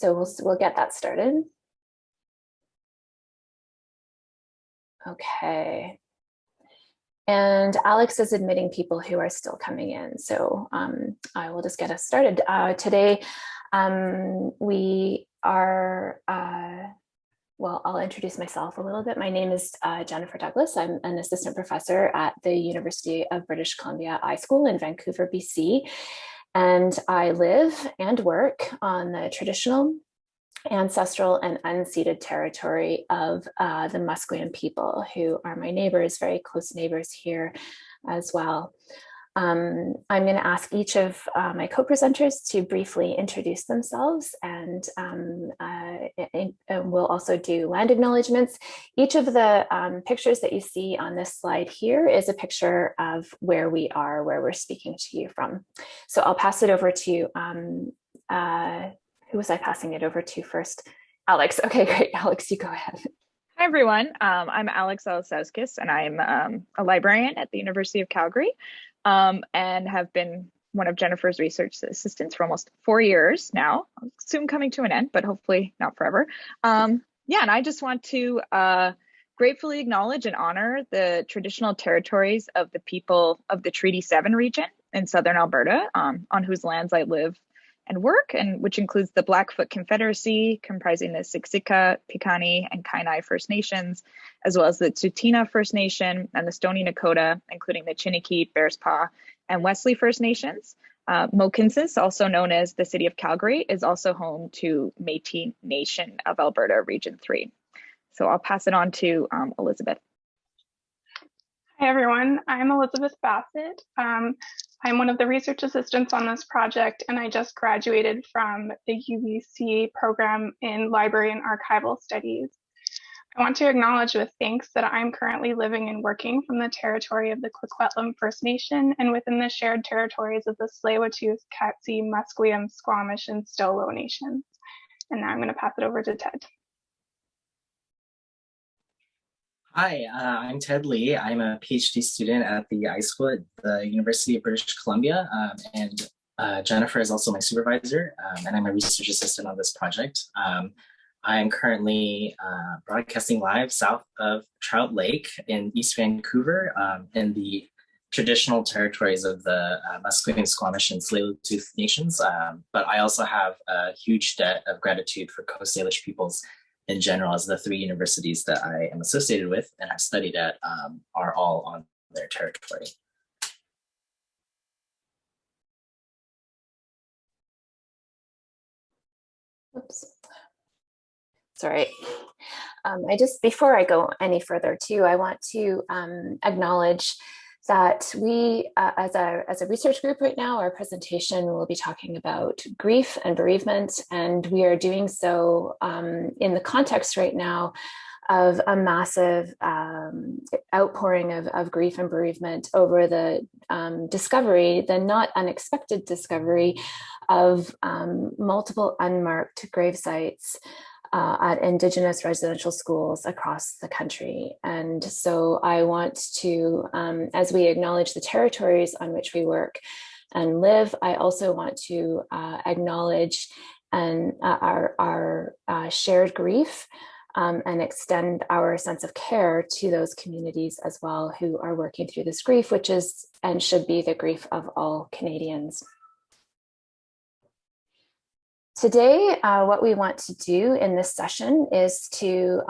So we'll get that started. Okay. And Alex is admitting people who are still coming in. So I will just get us started. Today, we are, well, I'll introduce myself a little bit. My name is Jennifer Douglas. I'm an assistant professor at the University of British Columbia iSchool in Vancouver, BC. And I live and work on the traditional, ancestral, and unceded territory of the Musqueam people, who are my neighbors, very close neighbors here as well. I'm going to ask each of my co-presenters to briefly introduce themselves, and we'll also do land acknowledgements. Each of the pictures that you see on this slide here is a picture of where we are, where we're speaking to you from. So I'll pass it over to, who was I passing it over to first? Alex. Okay, great. Alex, you go ahead. Hi, everyone. I'm Alex Alisauskas, and I'm a librarian at the University of Calgary, and have been one of Jennifer's research assistants for almost 4 years now, soon coming to an end, but hopefully not forever. Yeah, and I just want to gratefully acknowledge and honor the traditional territories of the people of the Treaty 7 region in southern Alberta, on whose lands I live and work, and which includes the Blackfoot Confederacy, comprising the Siksika, Piikani, and Kainai First Nations, as well as the Tsuut'ina First Nation and the Stoney Nakoda, including the Chiniki, Bearspaw, and Wesley First Nations. Mohkinstsis, also known as the City of Calgary, is also home to Métis Nation of Alberta, Region 3. So I'll pass it on to Elizabeth. Hi, everyone. I'm Elizabeth Bassett. I'm one of the research assistants on this project, and I just graduated from the UBC program in library and archival studies. I want to acknowledge with thanks that I'm currently living and working from the territory of the Coquitlam First Nation and within the shared territories of the Tsleil-Waututh, Katzie, Musqueam, Squamish, and Stolo Nations. And now I'm going to pass it over to Ted. Hi, I'm Ted Lee. I'm a PhD student at the iSchool at the University of British Columbia, and Jennifer is also my supervisor, and I'm a research assistant on this project. I am currently broadcasting live south of Trout Lake in East Vancouver, in the traditional territories of the Musqueam, Squamish, and Tsleil-Waututh nations, but I also have a huge debt of gratitude for Coast Salish peoples in general, as the 3 universities that I am associated with and have studied at are all on their territory. Oops. Sorry. Before I go any further too, I want to acknowledge that we, as a research group right now, our presentation will be talking about grief and bereavement, and we are doing so in the context right now of a massive outpouring of grief and bereavement over the discovery, the not unexpected discovery of multiple unmarked grave sites at Indigenous residential schools across the country. And so I want to, as we acknowledge the territories on which we work and live, I also want to acknowledge our shared grief and extend our sense of care to those communities as well who are working through this grief, which is and should be the grief of all Canadians. Today, what we want to do in this session is to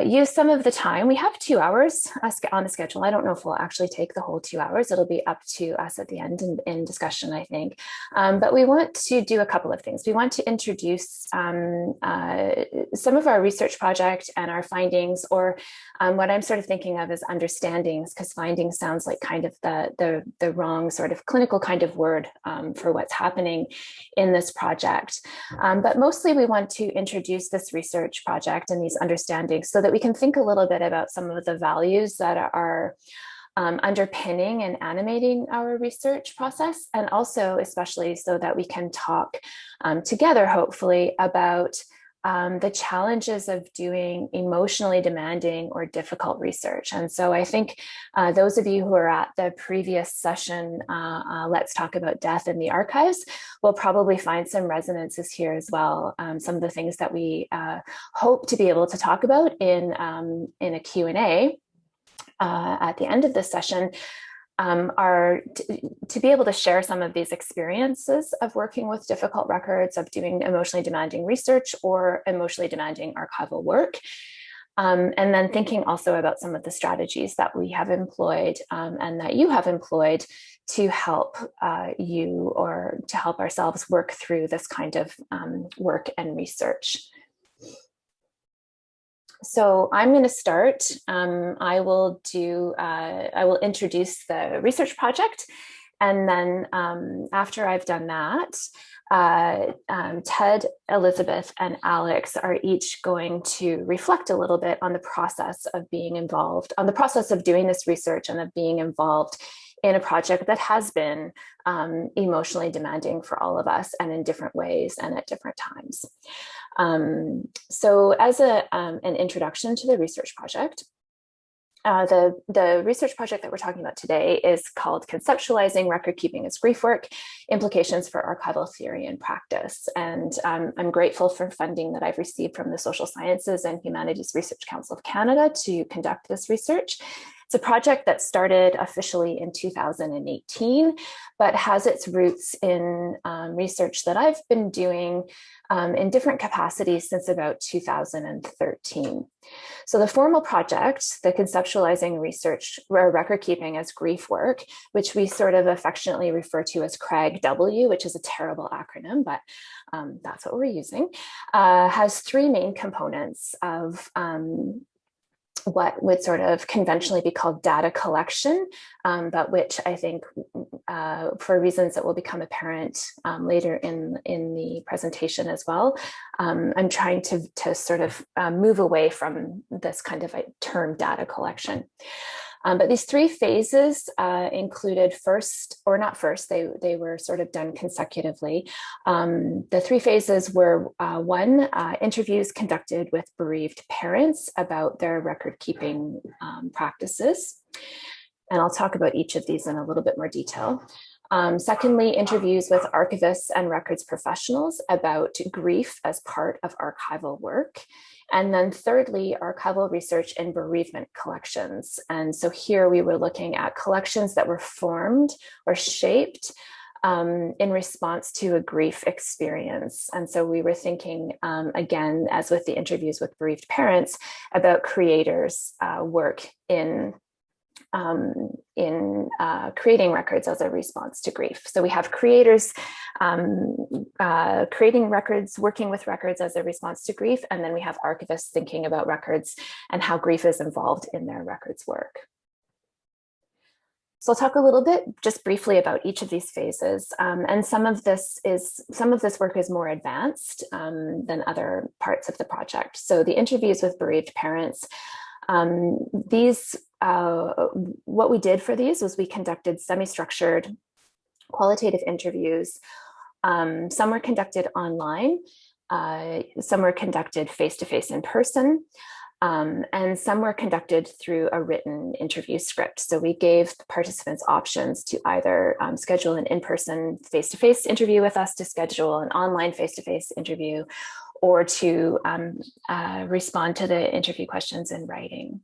use some of the time. We have 2 hours on the schedule. I don't know if we'll actually take the whole 2 hours. It'll be up to us at the end in discussion, I think. But we want to do a couple of things. We want to introduce some of our research project and our findings, or what I'm sort of thinking of as understandings, because findings sounds like kind of the wrong sort of clinical kind of word for what's happening in this project. But mostly we want to introduce this research project and these understandings so that we can think a little bit about some of the values that are underpinning and animating our research process, and also especially so that we can talk together, hopefully, about the challenges of doing emotionally demanding or difficult research. And so I think those of you who are at the previous session, Let's Talk About Death in the Archives, will probably find some resonances here as well. Some of the things that we hope to be able to talk about in a Q&A at the end of this session are to be able to share some of these experiences of working with difficult records, of doing emotionally demanding research or emotionally demanding archival work. And then thinking also about some of the strategies that we have employed and that you have employed to help you or to help ourselves work through this kind of work and research. So I'm going to start. I will introduce the research project, and then after I've done that, Ted, Elizabeth, and Alex are each going to reflect a little bit on the process of being involved, on the process of doing this research and of being involved in a project that has been emotionally demanding for all of us and in different ways and at different times. So as an introduction to the research project, the research project that we're talking about today is called Conceptualizing Record Keeping as Grief Work, Implications for Archival Theory and Practice. And I'm grateful for funding that I've received from the Social Sciences and Humanities Research Council of Canada to conduct this research. It's a project that started officially in 2018, but has its roots in research that I've been doing in different capacities since about 2013. So the formal project, the Conceptualizing Research or Record Keeping as Grief Work, which we sort of affectionately refer to as CRAG-W, which is a terrible acronym, but that's what we're using, has three main components of what would sort of conventionally be called data collection, but which I think for reasons that will become apparent later in the presentation as well, I'm trying to sort of move away from this kind of a term data collection. But these three phases included they were sort of done consecutively. The three phases were one, interviews conducted with bereaved parents about their record keeping practices. And I'll talk about each of these in a little bit more detail. Secondly, interviews with archivists and records professionals about grief as part of archival work. And then thirdly, archival research in bereavement collections. And so here we were looking at collections that were formed or shaped in response to a grief experience. And so we were thinking, again, as with the interviews with bereaved parents, about creators' work in creating records as a response to grief. So we have creators creating records, working with records as a response to grief, and then we have archivists thinking about records and how grief is involved in their records work. So I'll talk a little bit just briefly about each of these phases, and some of this work is more advanced than other parts of the project. So the interviews with bereaved parents, what we did for these was we conducted semi-structured qualitative interviews. Some were conducted online, some were conducted face-to-face in person, and some were conducted through a written interview script. So we gave participants options to either schedule an in-person face-to-face interview with us, to schedule an online face-to-face interview, or to respond to the interview questions in writing.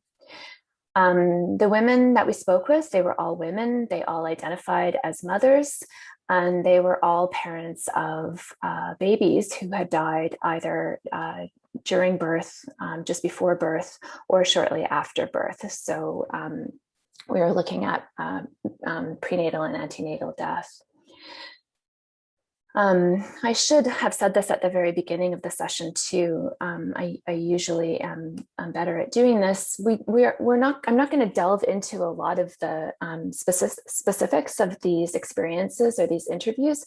The women that we spoke with, they were all women. They all identified as mothers, and they were all parents of babies who had died either during birth, just before birth, or shortly after birth. So we were looking at prenatal and antenatal death. I should have said this at the very beginning of the session too. I usually am better at doing this. I'm not going to delve into a lot of the specifics of these experiences or these interviews,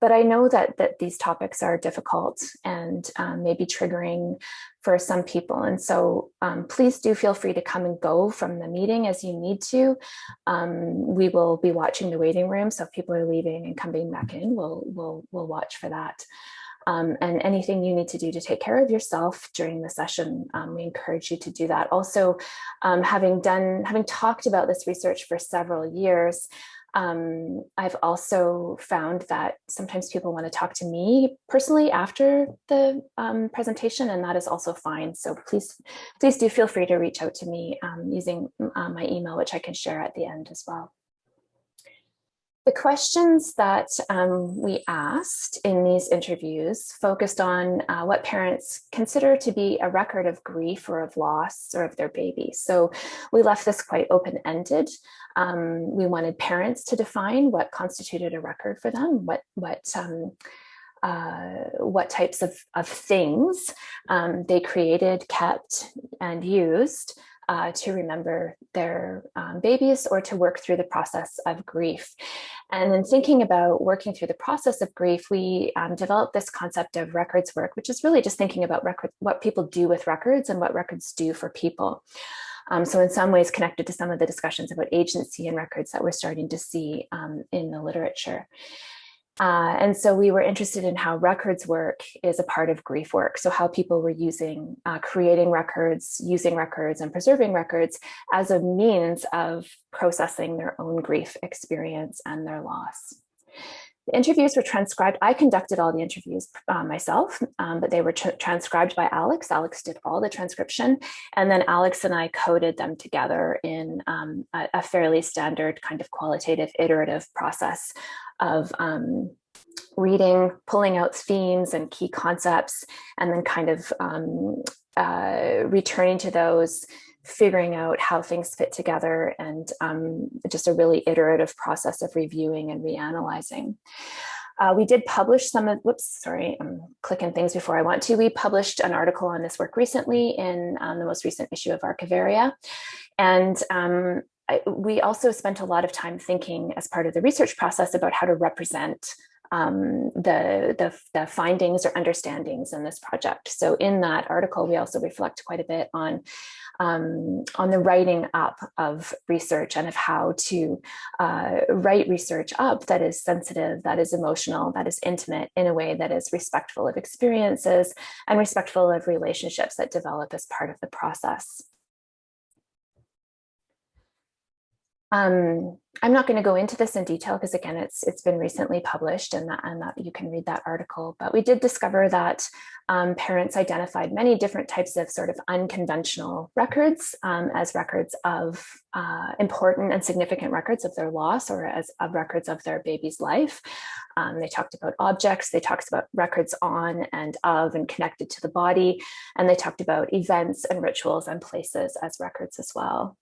but I know that these topics are difficult and maybe triggering for some people. And so please do feel free to come and go from the meeting as you need to. We will be watching the waiting room. So if people are leaving and coming back in, we'll watch for that. And anything you need to do to take care of yourself during the session, we encourage you to do that. Also, having talked about this research for several years, I've also found that sometimes people want to talk to me personally after the presentation, and that is also fine. So please do feel free to reach out to me using my email, which I can share at the end as well. The questions that we asked in these interviews focused on what parents consider to be a record of grief or of loss or of their baby. So we left this quite open-ended. We wanted parents to define what constituted a record for them, what types of things they created, kept, and used to remember their babies or to work through the process of grief. And in thinking about working through the process of grief, we developed this concept of records work, which is really just thinking about what people do with records and what records do for people. So in some ways connected to some of the discussions about agency and records that we're starting to see in the literature. And so we were interested in how records work is a part of grief work. So how people were using, creating records, using records, and preserving records as a means of processing their own grief experience and their loss. The interviews were transcribed. I conducted all the interviews myself, but they were transcribed by Alex. Alex did all the transcription, and then Alex and I coded them together in a fairly standard kind of qualitative iterative process of reading, pulling out themes and key concepts, and then kind of returning to those, figuring out how things fit together, and just a really iterative process of reviewing and reanalyzing. We did publish some of, whoops, sorry, I'm clicking things before I want to. We published an article on this work recently in the most recent issue of Archivaria. And we also spent a lot of time thinking as part of the research process about how to represent the findings or understandings in this project. So in that article, we also reflect quite a bit on the writing up of research and of how to write research up that is sensitive, that is emotional, that is intimate in a way that is respectful of experiences and respectful of relationships that develop as part of the process. I'm not going to go into this in detail because again, it's been recently published and that you can read that article, but we did discover that parents identified many different types of sort of unconventional records as records of important and significant records of their loss or as of records of their baby's life. They talked about objects, they talked about records on and of and connected to the body, and they talked about events and rituals and places as records as well.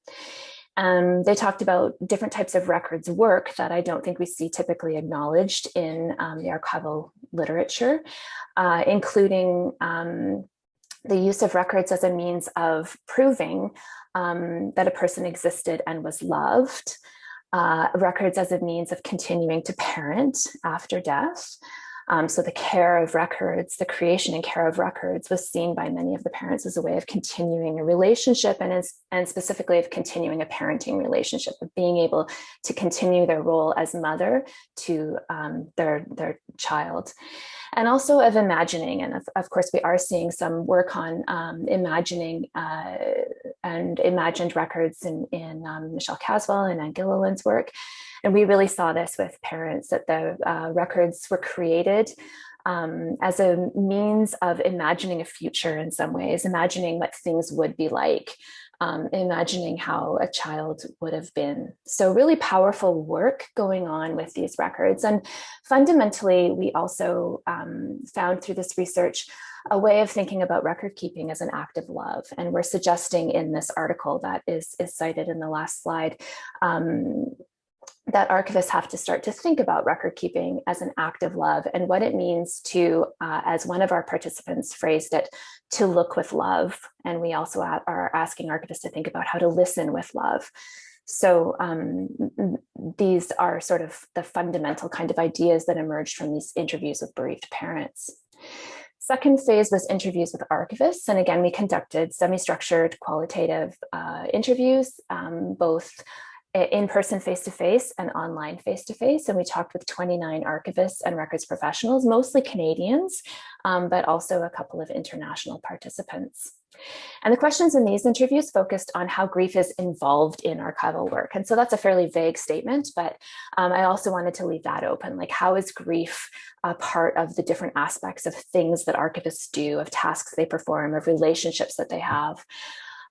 They talked about different types of records work that I don't think we see typically acknowledged in the archival literature, including the use of records as a means of proving that a person existed and was loved, records as a means of continuing to parent after death. So the care of records, the creation and care of records was seen by many of the parents as a way of continuing a relationship and specifically of continuing a parenting relationship, of being able to continue their role as mother to their child. And also of imagining, and of course we are seeing some work on imagining and imagined records in Michelle Caswell and Anne Gilliland's work. And we really saw this with parents, that the records were created as a means of imagining a future in some ways, imagining what things would be like, imagining how a child would have been. So really powerful work going on with these records. And fundamentally, we also found through this research a way of thinking about record keeping as an act of love. And we're suggesting in this article that is cited in the last slide, that archivists have to start to think about record keeping as an act of love and what it means to, as one of our participants phrased it, to look with love. And we also are asking archivists to think about how to listen with love. So these are sort of the fundamental kind of ideas that emerged from these interviews with bereaved parents. Second phase was interviews with archivists. And again, we conducted semi-structured qualitative interviews, both in-person face-to-face and online face-to-face. And we talked with 29 archivists and records professionals, mostly Canadians, but also a couple of international participants. And the questions in these interviews focused on how grief is involved in archival work. And so that's a fairly vague statement, but I also wanted to leave that open. Like, how is grief a part of the different aspects of things that archivists do, of tasks they perform, of relationships that they have?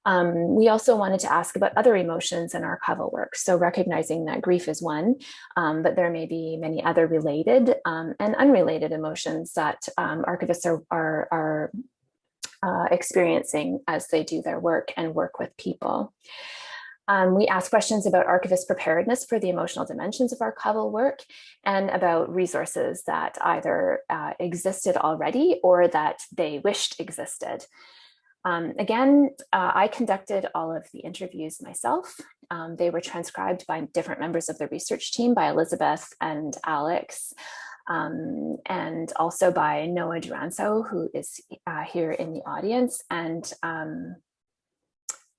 We also wanted to ask about other emotions in archival work. So recognizing that grief is one, but there may be many other related and unrelated emotions that archivists are experiencing as they do their work and work with people. We asked questions about archivist preparedness for the emotional dimensions of archival work and about resources that either existed already or that they wished existed. Again, I conducted all of the interviews myself. They were transcribed by different members of the research team, by Elizabeth and Alex, and also by Noah Duranso, who is here in the audience, and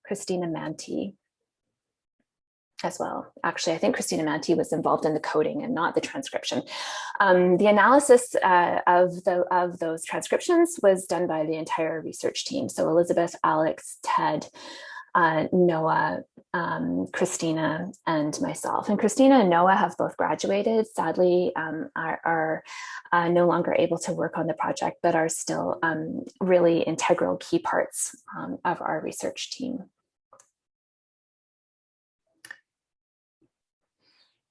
Christina Manti as well. Actually, I think Christina Manti was involved in the coding and not the transcription. The analysis of those transcriptions was done by the entire research team. So Elizabeth, Alex, Ted, Noah, Christina, and myself. And Christina and Noah have both graduated, sadly, are no longer able to work on the project, but are still really integral key parts of our research team.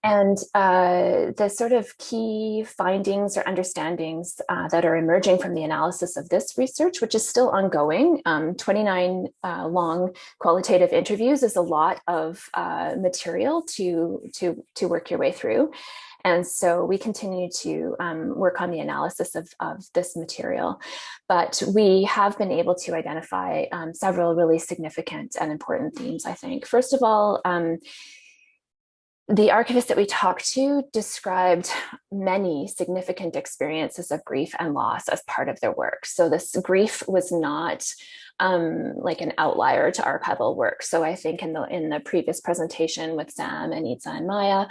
And the sort of key findings or understandings that are emerging from the analysis of this research, which is still ongoing, 29 long qualitative interviews is a lot of material to work your way through. And so we continue to work on the analysis of this material, but we have been able to identify several really significant and important themes, I think. First of all, the archivists that we talked to described many significant experiences of grief and loss as part of their work. So this grief was not like an outlier to archival work. So I think in the previous presentation with Sam and Itza and Maya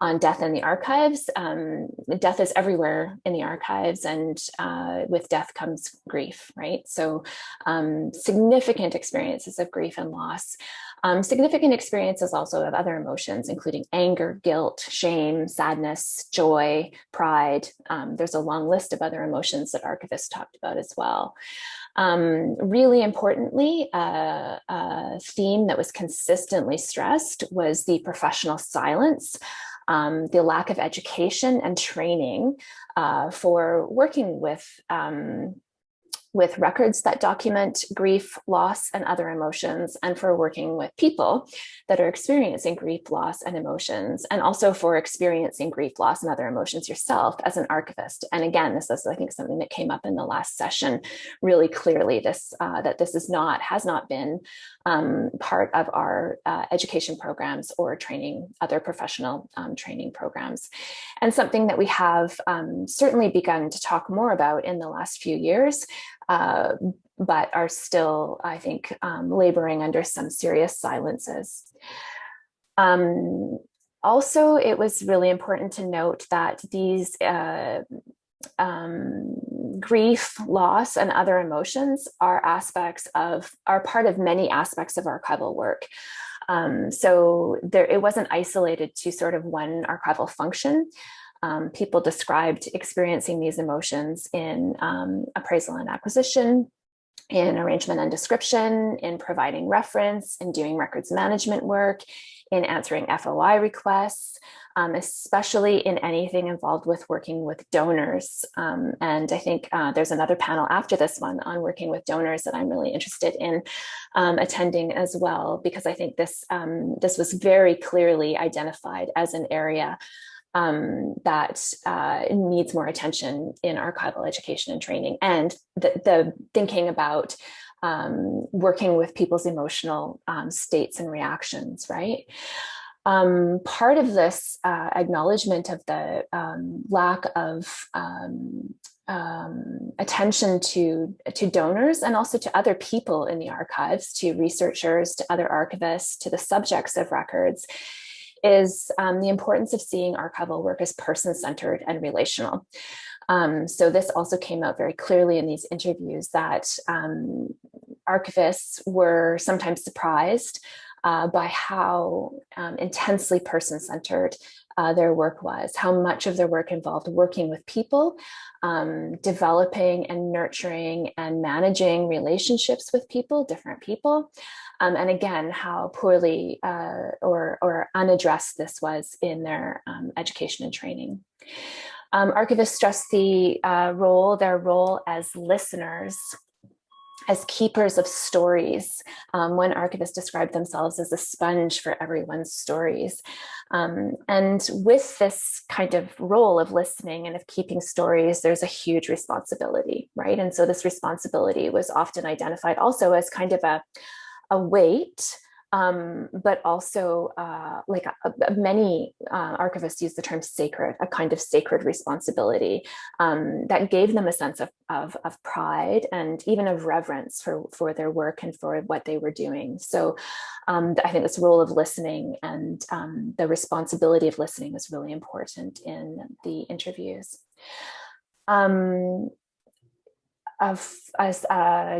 on death in the archives, death is everywhere in the archives, and with death comes grief, right? So significant experiences of grief and loss. Significant experiences also of other emotions, including anger, guilt, shame, sadness, joy, pride. There's a long list of other emotions that archivists talked about as well. Really importantly, a theme that was consistently stressed was the professional silence, the lack of education and training for working with records that document grief, loss, and other emotions, and for working with people that are experiencing grief, loss, and emotions, and also for experiencing grief, loss, and other emotions yourself as an archivist. And again, this is, I think, something that came up in the last session really clearly, that this has not been part of our education programs or training, other professional training programs. And something that we have certainly begun to talk more about in the last few years, but are still, I think, laboring under some serious silences. Also, it was really important to note that these grief, loss, and other emotions are part of many aspects of archival work. So it wasn't isolated to sort of one archival function. People described experiencing these emotions in appraisal and acquisition, in arrangement and description, in providing reference, in doing records management work, in answering FOI requests, especially in anything involved with working with donors. And I think there's another panel after this one on working with donors that I'm really interested in attending as well, because I think this was very clearly identified as an area that needs more attention in archival education and training, and the thinking about working with people's emotional states and reactions, right? Part of this acknowledgement of the lack of attention to donors and also to other people in the archives, to researchers, to other archivists, to the subjects of records, is the importance of seeing archival work as person-centered and relational. So this also came out very clearly in these interviews that archivists were sometimes surprised by how intensely person-centered their work was, how much of their work involved working with people, developing and nurturing and managing relationships with people, different people. And again, how poorly or unaddressed this was in their education and training. Archivists stress their role as listeners, as keepers of stories. One archivist described themselves as a sponge for everyone's stories. And with this kind of role of listening and of keeping stories, there's a huge responsibility, right? And so this responsibility was often identified also as kind of a weight, but also like many archivists use the term sacred, a kind of sacred responsibility that gave them a sense of pride and even of reverence for their work and for what they were doing. So I think this role of listening and the responsibility of listening was really important in the interviews.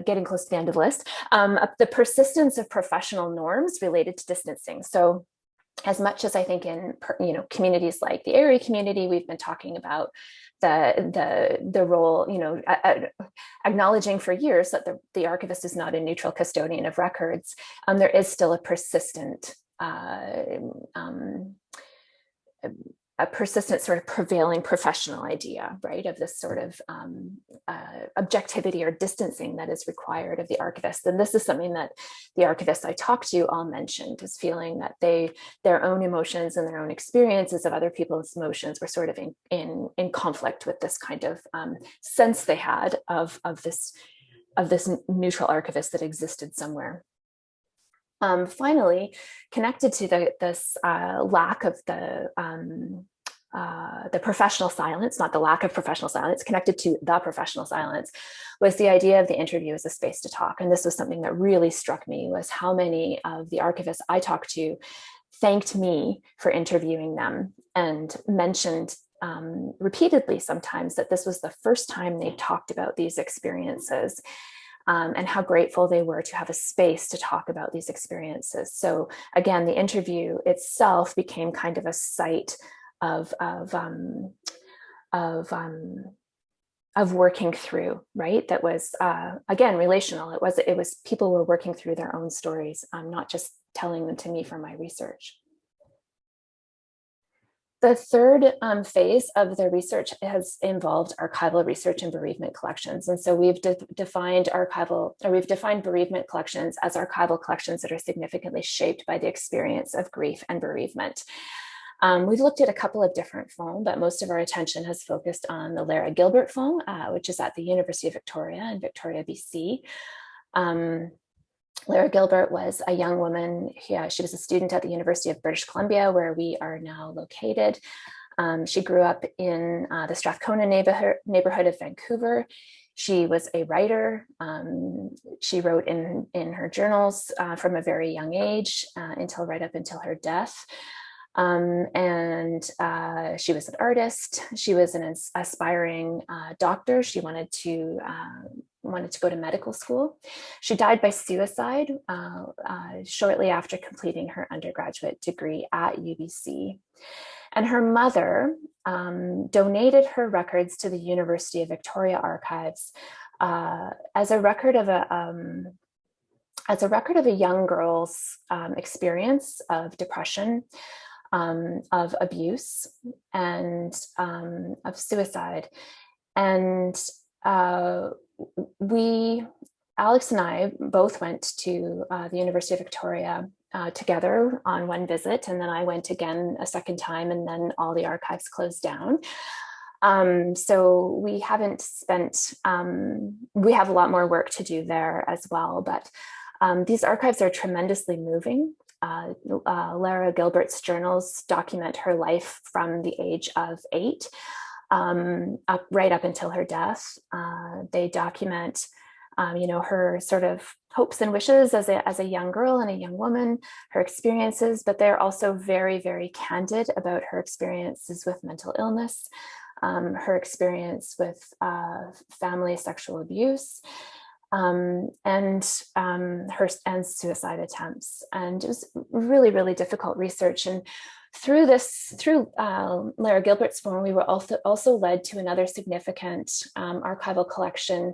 Getting close to the end of the list, the persistence of professional norms related to distancing. So as much as I think in communities like the area community, we've been talking about the role, acknowledging for years that the archivist is not a neutral custodian of records, there is still a persistent sort of prevailing professional idea, right, of this sort of objectivity or distancing that is required of the archivist. And this is something that the archivists I talked to all mentioned, is feeling that their own emotions and their own experiences of other people's emotions were sort of in conflict with this kind of sense they had of this neutral archivist that existed somewhere. Finally, connected to this lack of the professional silence, not the lack of professional silence, connected to the professional silence, was the idea of the interview as a space to talk. And this was something that really struck me, was how many of the archivists I talked to thanked me for interviewing them and mentioned repeatedly sometimes that this was the first time they talked about these experiences. And how grateful they were to have a space to talk about these experiences. So again, the interview itself became kind of a site of working through, right? That was again relational. It was people were working through their own stories, not just telling them to me from my research. The third phase of the research has involved archival research and bereavement collections. And so we've defined bereavement collections as archival collections that are significantly shaped by the experience of grief and bereavement. We've looked at a couple of different phones, but most of our attention has focused on the Lara Gilbert phone, which is at the University of Victoria in Victoria, BC. Lara Gilbert was a young woman. She was a student at the University of British Columbia, where we are now located. She grew up in the Strathcona neighborhood of Vancouver. She was a writer. She wrote in her journals from a very young age right up until her death. And she was an artist. She was an aspiring doctor. She wanted to go to medical school. She died by suicide shortly after completing her undergraduate degree at UBC. And her mother donated her records to the University of Victoria archives as a record of a young girl's experience of depression, of abuse, and of suicide. And Alex and I both went to the University of Victoria together on one visit, and then I went again a second time, and then all the archives closed down. So we haven't spent, we have a lot more work to do there as well, but these archives are tremendously moving. Lara Gilbert's journals document her life from the age of 8 right up until her death. They document you know, her sort of hopes and wishes as a young girl and a young woman, her experiences, but they're also very, very candid about her experiences with mental illness, her experience with family sexual abuse, and suicide attempts. And it was really, really difficult research. And through Lara Gilbert's phone, we were also led to another significant archival collection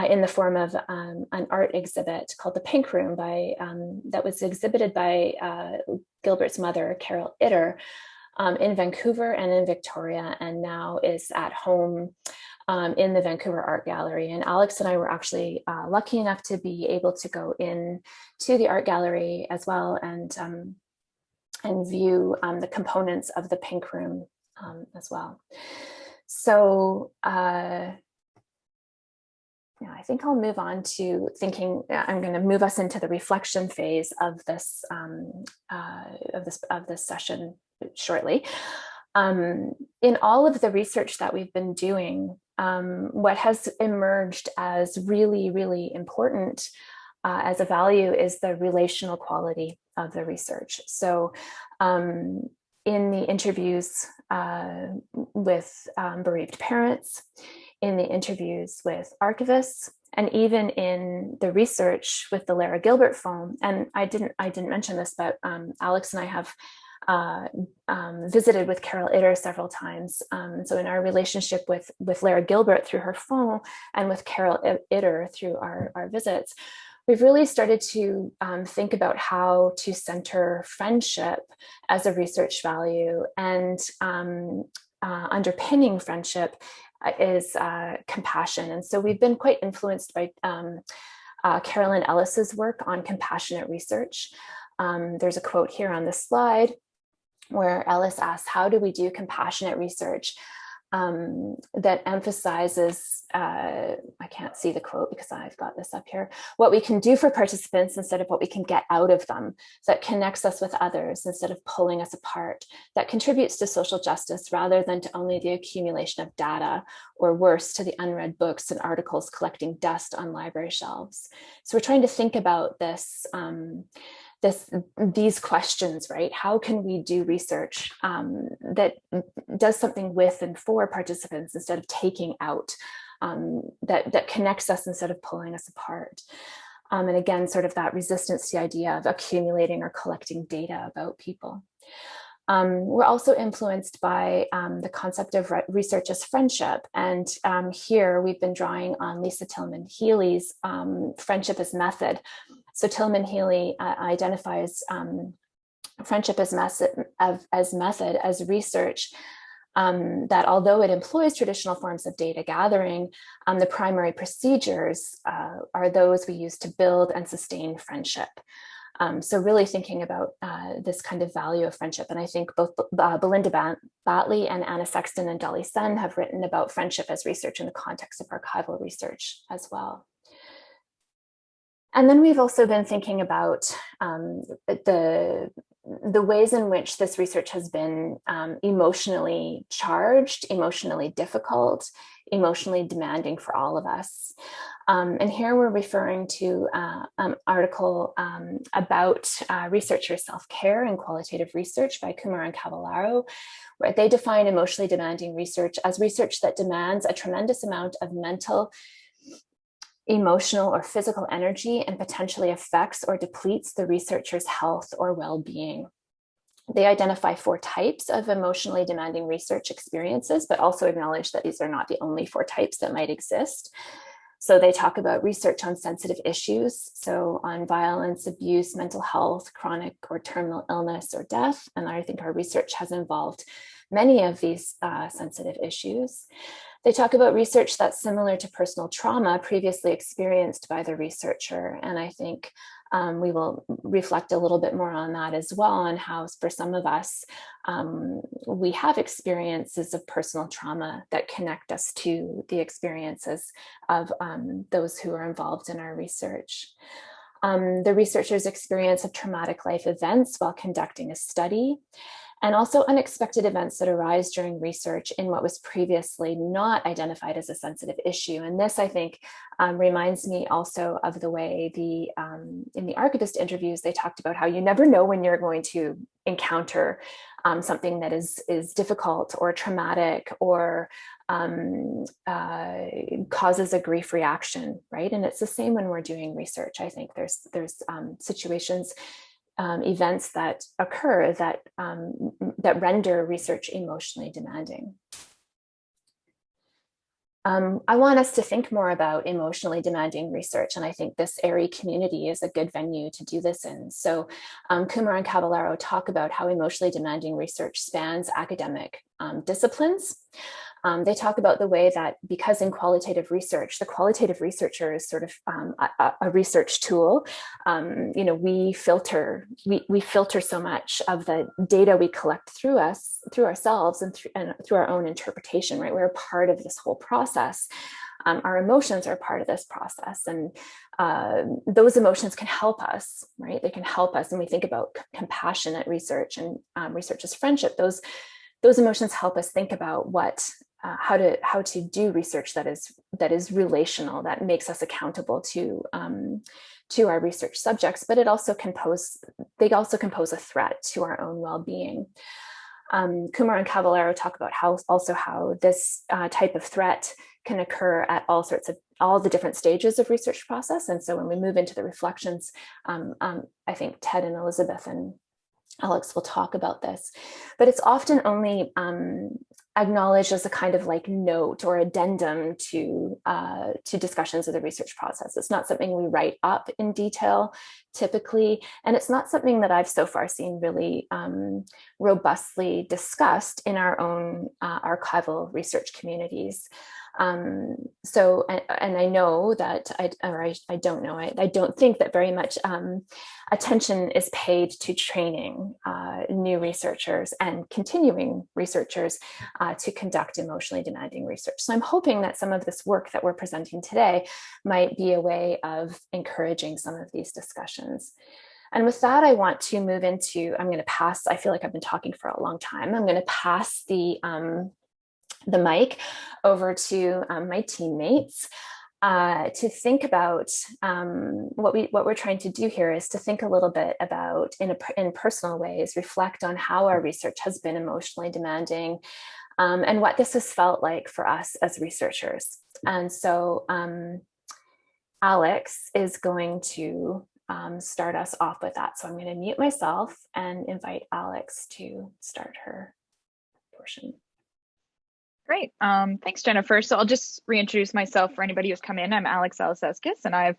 in the form of an art exhibit called The Pink Room that was exhibited by Gilbert's mother, Carol Itter, in Vancouver and in Victoria, and now is at home in the Vancouver Art Gallery. And Alex and I were actually lucky enough to be able to go in to the art gallery as well and view the components of the Pink Room as well. So yeah, I think I'll move on to thinking. I'm going to move us into the reflection phase of this session shortly. In all of the research that we've been doing, what has emerged as really, really important as a value is the relational quality of the research. So in the interviews with bereaved parents, in the interviews with archivists, and even in the research with the Lara Gilbert phone, and I didn't mention this, but Alex and I have visited with Carol Itter several times. So in our relationship with Lara Gilbert through her phone and with Carol Itter through our visits, we've really started to think about how to center friendship as a research value, and underpinning friendship is compassion. And so we've been quite influenced by Carolyn Ellis's work on compassionate research. There's a quote here on this slide where Ellis asks, how do we do compassionate research that emphasizes, I can't see the quote because I've got this up here, what we can do for participants instead of what we can get out of them, that connects us with others instead of pulling us apart, that contributes to social justice rather than to only the accumulation of data, or worse, to the unread books and articles collecting dust on library shelves. So we're trying to think about this, these questions, right? How can we do research that does something with and for participants instead of taking out, that connects us instead of pulling us apart? And again, sort of that resistance to the idea of accumulating or collecting data about people. We're also influenced by the concept of research as friendship. And here we've been drawing on Lisa Tillman Healy's friendship as method. So Tillman Healy identifies friendship as method, as research that although it employs traditional forms of data gathering, the primary procedures are those we use to build and sustain friendship. So really thinking about this kind of value of friendship. And I think both Belinda Batley and Anna Sexton and Dolly Sun have written about friendship as research in the context of archival research as well. And then we've also been thinking about the ways in which this research has been emotionally charged, emotionally difficult, emotionally demanding for all of us. And here we're referring to an article about researcher self-care and qualitative research by Kumar and Cavallaro, where they define emotionally demanding research as research that demands a tremendous amount of mental, emotional, or physical energy and potentially affects or depletes the researcher's health or well-being. They identify 4 types of emotionally demanding research experiences, but also acknowledge that these are not the only 4 types that might exist. So they talk about research on sensitive issues, so on violence, abuse, mental health, chronic or terminal illness or death. And I think our research has involved many of these sensitive issues. They talk about research that's similar to personal trauma previously experienced by the researcher. And I think we will reflect a little bit more on that as well, on how for some of us, we have experiences of personal trauma that connect us to the experiences of those who are involved in our research. The researcher's experience of traumatic life events while conducting a study, and also unexpected events that arise during research in what was previously not identified as a sensitive issue. And this, I think, reminds me also of the way in the archivist interviews, they talked about how you never know when you're going to encounter something that is difficult or traumatic or causes a grief reaction, right? And it's the same when we're doing research. I think there's situations, events that occur that render research emotionally demanding. I want us to think more about emotionally demanding research, and I think this ARI community is a good venue to do this in. So Kumar and Cavallaro talk about how emotionally demanding research spans academic disciplines. They talk about the way that, because in qualitative research, the qualitative researcher is sort of a research tool. We filter so much of the data we collect through ourselves and through our own interpretation, right? We're a part of this whole process. Our emotions are part of this process, and those emotions can help us, right? They can help us. And we think about compassionate research and research as friendship. Those emotions help us think about how to do research that is relational, that makes us accountable to our research subjects, but they also can pose a threat to our own well-being. Kumar and Cavallaro talk about how this type of threat can occur at all the different stages of research process. And so when we move into the reflections, I think Ted and Elizabeth and Alex will talk about this, but it's often only acknowledged as a kind of like note or addendum to discussions of the research process. It's not something we write up in detail typically, and it's not something that I've so far seen really robustly discussed in our own archival research communities. So I know that I don't think that very much attention is paid to training new researchers and continuing researchers to conduct emotionally demanding research. So I'm hoping that some of this work that we're presenting today might be a way of encouraging some of these discussions. And with that, I want to move into, I feel like I've been talking for a long time. I'm going to pass the mic over to my teammates to think about what we're trying to do here is to think a little bit about, in personal ways, reflect on how our research has been emotionally demanding and what this has felt like for us as researchers. And so Alex is going to start us off with that. So I'm going to mute myself and invite Alex to start her portion. Great. Thanks, Jennifer. So I'll just reintroduce myself for anybody who's come in. I'm Alisauskas, and I've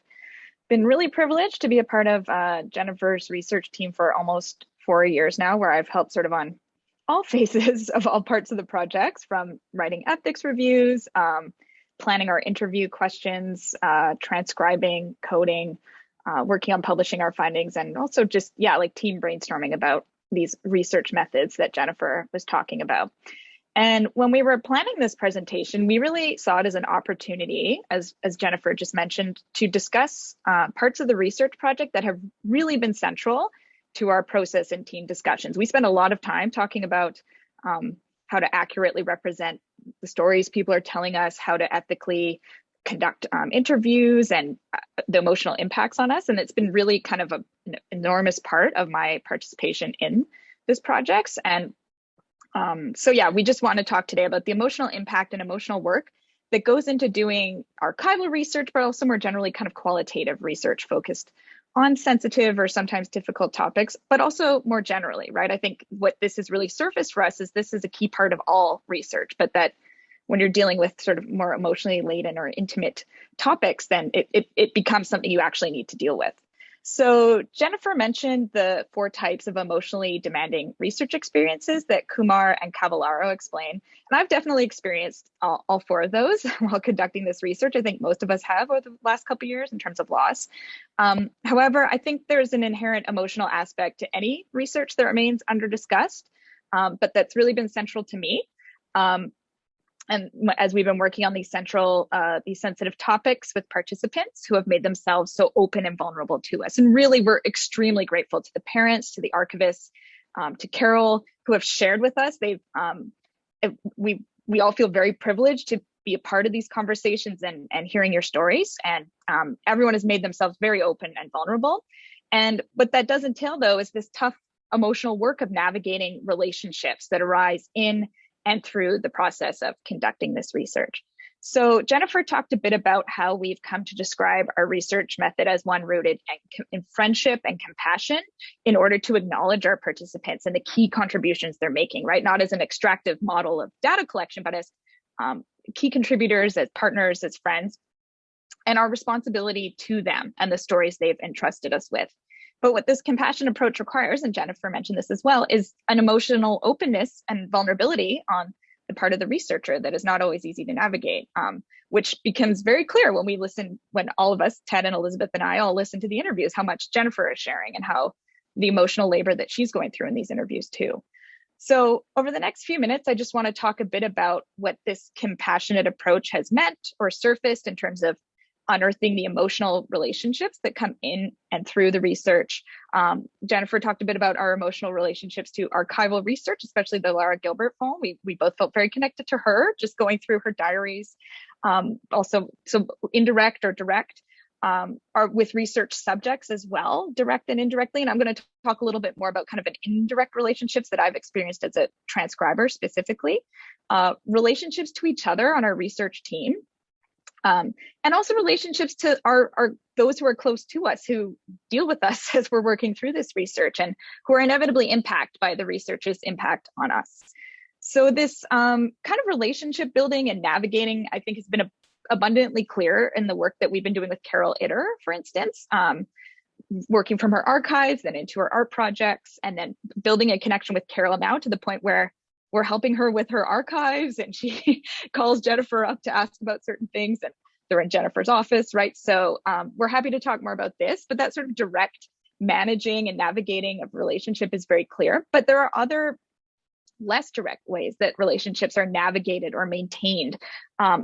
been really privileged to be a part of Jennifer's research team for almost 4 years now, where I've helped sort of on all phases of all parts of the projects, from writing ethics reviews, planning our interview questions, transcribing, coding, working on publishing our findings, and also just, team brainstorming about these research methods that Jennifer was talking about. And when we were planning this presentation, we really saw it as an opportunity, as Jennifer just mentioned, to discuss parts of the research project that have really been central to our process and team discussions. We spent a lot of time talking about how to accurately represent the stories people are telling us, how to ethically conduct interviews, and the emotional impacts on us. And it's been really kind of an enormous part of my participation in this project. And we just want to talk today about the emotional impact and emotional work that goes into doing archival research, but also more generally kind of qualitative research focused on sensitive or sometimes difficult topics, but also more generally, right? I think what this has really surfaced for us is this is a key part of all research, but that when you're dealing with sort of more emotionally laden or intimate topics, then it becomes something you actually need to deal with. So Jennifer mentioned the 4 types of emotionally demanding research experiences that Kumar and Cavallaro explain. And I've definitely experienced all 4 of those while conducting this research. I think most of us have over the last couple of years in terms of loss. However, I think there's an inherent emotional aspect to any research that remains under-discussed, but that's really been central to me. And as we've been working on these sensitive topics with participants who have made themselves so open and vulnerable to us. And really, we're extremely grateful to the parents, to the archivists, to Carol, who have shared with us. We all feel very privileged to be a part of these conversations and hearing your stories. And everyone has made themselves very open and vulnerable. And what that does entail, though, is this tough emotional work of navigating relationships that arise in and through the process of conducting this research. So Jennifer talked a bit about how we've come to describe our research method as one rooted in friendship and compassion in order to acknowledge our participants and the key contributions they're making, right? Not as an extractive model of data collection, but as key contributors, as partners, as friends, and our responsibility to them and the stories they've entrusted us with. But what this compassion approach requires, and Jennifer mentioned this as well, is an emotional openness and vulnerability on the part of the researcher that is not always easy to navigate, which becomes very clear when we listen, when all of us, Ted and Elizabeth and I, all listen to the interviews, how much Jennifer is sharing and how the emotional labor that she's going through in these interviews too. So over the next few minutes, I just want to talk a bit about what this compassionate approach has meant or surfaced in terms of unearthing the emotional relationships that come in and through the research. Jennifer talked a bit about our emotional relationships to archival research, especially the Lara Gilbert phone. We both felt very connected to her, just going through her diaries. Also, so indirect or direct, are with research subjects as well, direct and indirectly. And I'm going to talk a little bit more about kind of an indirect relationships that I've experienced as a transcriber specifically, relationships to each other on our research team. And also relationships to our those who are close to us, who deal with us as we're working through this research and who are inevitably impacted by the research's impact on us. So this kind of relationship building and navigating, I think, has been abundantly clear in the work that we've been doing with Carol Itter, for instance, working from her archives and into her art projects, and then building a connection with Carol now to the point where we're helping her with her archives, and she calls Jennifer up to ask about certain things, and they're in Jennifer's office, right? So we're happy to talk more about this, but that sort of direct managing and navigating of relationship is very clear. But there are other less direct ways that relationships are navigated or maintained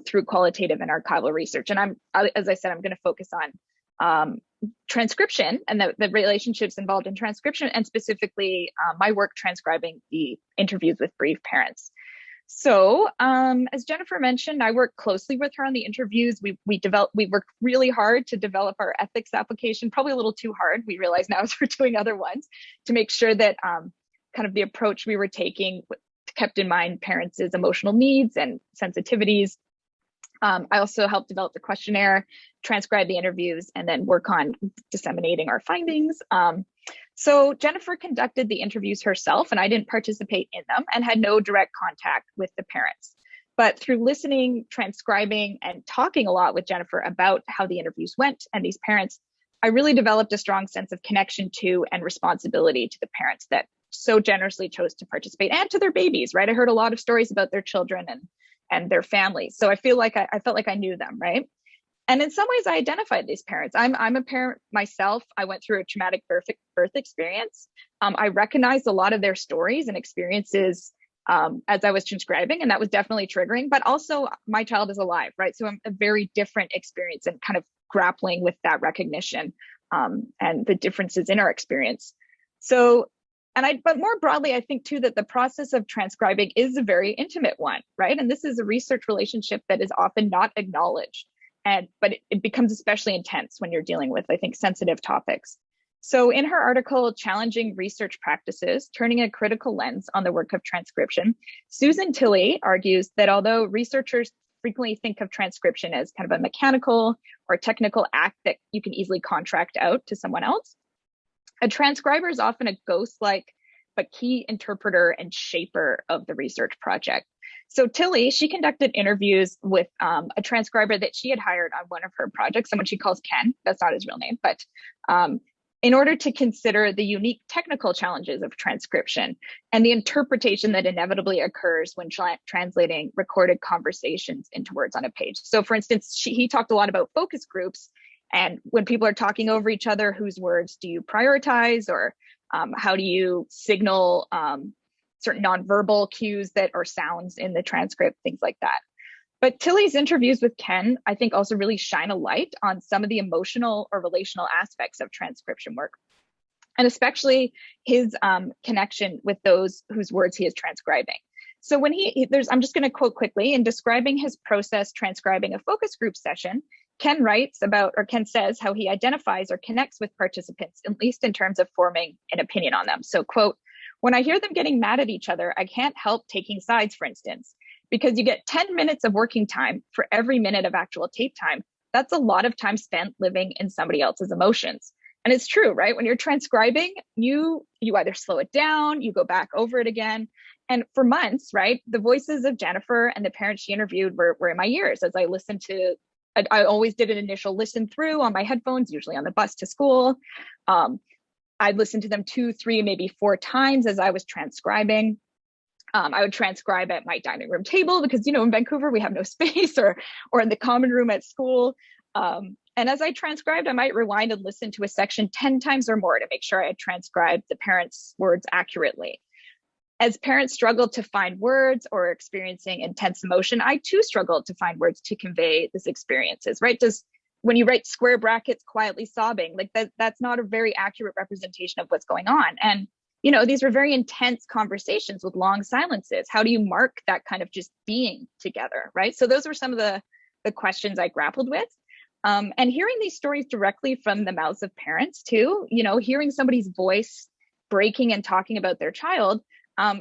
through qualitative and archival research. And as I said, I'm going to focus on transcription and the relationships involved in transcription, and specifically my work transcribing the interviews with bereaved parents. So as Jennifer mentioned, I work closely with her on the interviews. We worked really hard to develop our ethics application, probably a little too hard. We realize now as we're doing other ones, to make sure that kind of the approach we were taking kept in mind parents' emotional needs and sensitivities. I also helped develop the questionnaire, transcribe the interviews, and then work on disseminating our findings. So Jennifer conducted the interviews herself, and I didn't participate in them and had no direct contact with the parents. But through listening, transcribing, and talking a lot with Jennifer about how the interviews went and these parents, I really developed a strong sense of connection to and responsibility to the parents that so generously chose to participate, and to their babies, right? I heard a lot of stories about their children and their families. So I felt like I knew them, right? And in some ways I identified these parents. I'm a parent myself. I went through a traumatic birth experience. I recognized a lot of their stories and experiences as I was transcribing, and that was definitely triggering, but also my child is alive, right? So I'm a very different experience and kind of grappling with that recognition and the differences in our experience. So, but more broadly, I think too that the process of transcribing is a very intimate one, right? And this is a research relationship that is often not acknowledged, but it becomes especially intense when you're dealing with, I think, sensitive topics. So in her article, Challenging Research Practices, Turning a Critical Lens on the Work of Transcription, Susan Tilley argues that although researchers frequently think of transcription as kind of a mechanical or technical act that you can easily contract out to someone else, a transcriber is often a ghost-like but key interpreter and shaper of the research project. So Tilley, she conducted interviews with a transcriber that she had hired on one of her projects, someone she calls Ken. That's not his real name, but in order to consider the unique technical challenges of transcription and the interpretation that inevitably occurs when translating recorded conversations into words on a page. So for instance, he talked a lot about focus groups, and when people are talking over each other, whose words do you prioritize, or how do you signal certain nonverbal cues that are sounds in the transcript, things like that. But Tilley's interviews with Ken, I think, also really shine a light on some of the emotional or relational aspects of transcription work. and especially his connection with those whose words he is transcribing. So when I'm just going to quote quickly, in describing his process transcribing a focus group session, Ken says how he identifies or connects with participants, at least in terms of forming an opinion on them. So quote, "When I hear them getting mad at each other, I can't help taking sides, for instance, because you get 10 minutes of working time for every minute of actual tape time. That's a lot of time spent living in somebody else's emotions." And it's true, right? When you're transcribing, you either slow it down, you go back over it again. And for months, right, the voices of Jennifer and the parents she interviewed were in my ears as I listened to. I always did an initial listen through on my headphones, usually on the bus to school. I'd listen to them 2, 3, maybe 4 times as I was transcribing. I would transcribe at my dining room table because, in Vancouver, we have no space, or in the common room at school. And as I transcribed, I might rewind and listen to a section 10 times or more to make sure I had transcribed the parents' words accurately. As parents struggled to find words or experiencing intense emotion, I too struggled to find words to convey these experiences, right? When you write square brackets, quietly sobbing, like that's not a very accurate representation of what's going on. And, these were very intense conversations with long silences. How do you mark that kind of just being together, right? So those were some of the questions I grappled with. And hearing these stories directly from the mouths of parents too, hearing somebody's voice breaking and talking about their child,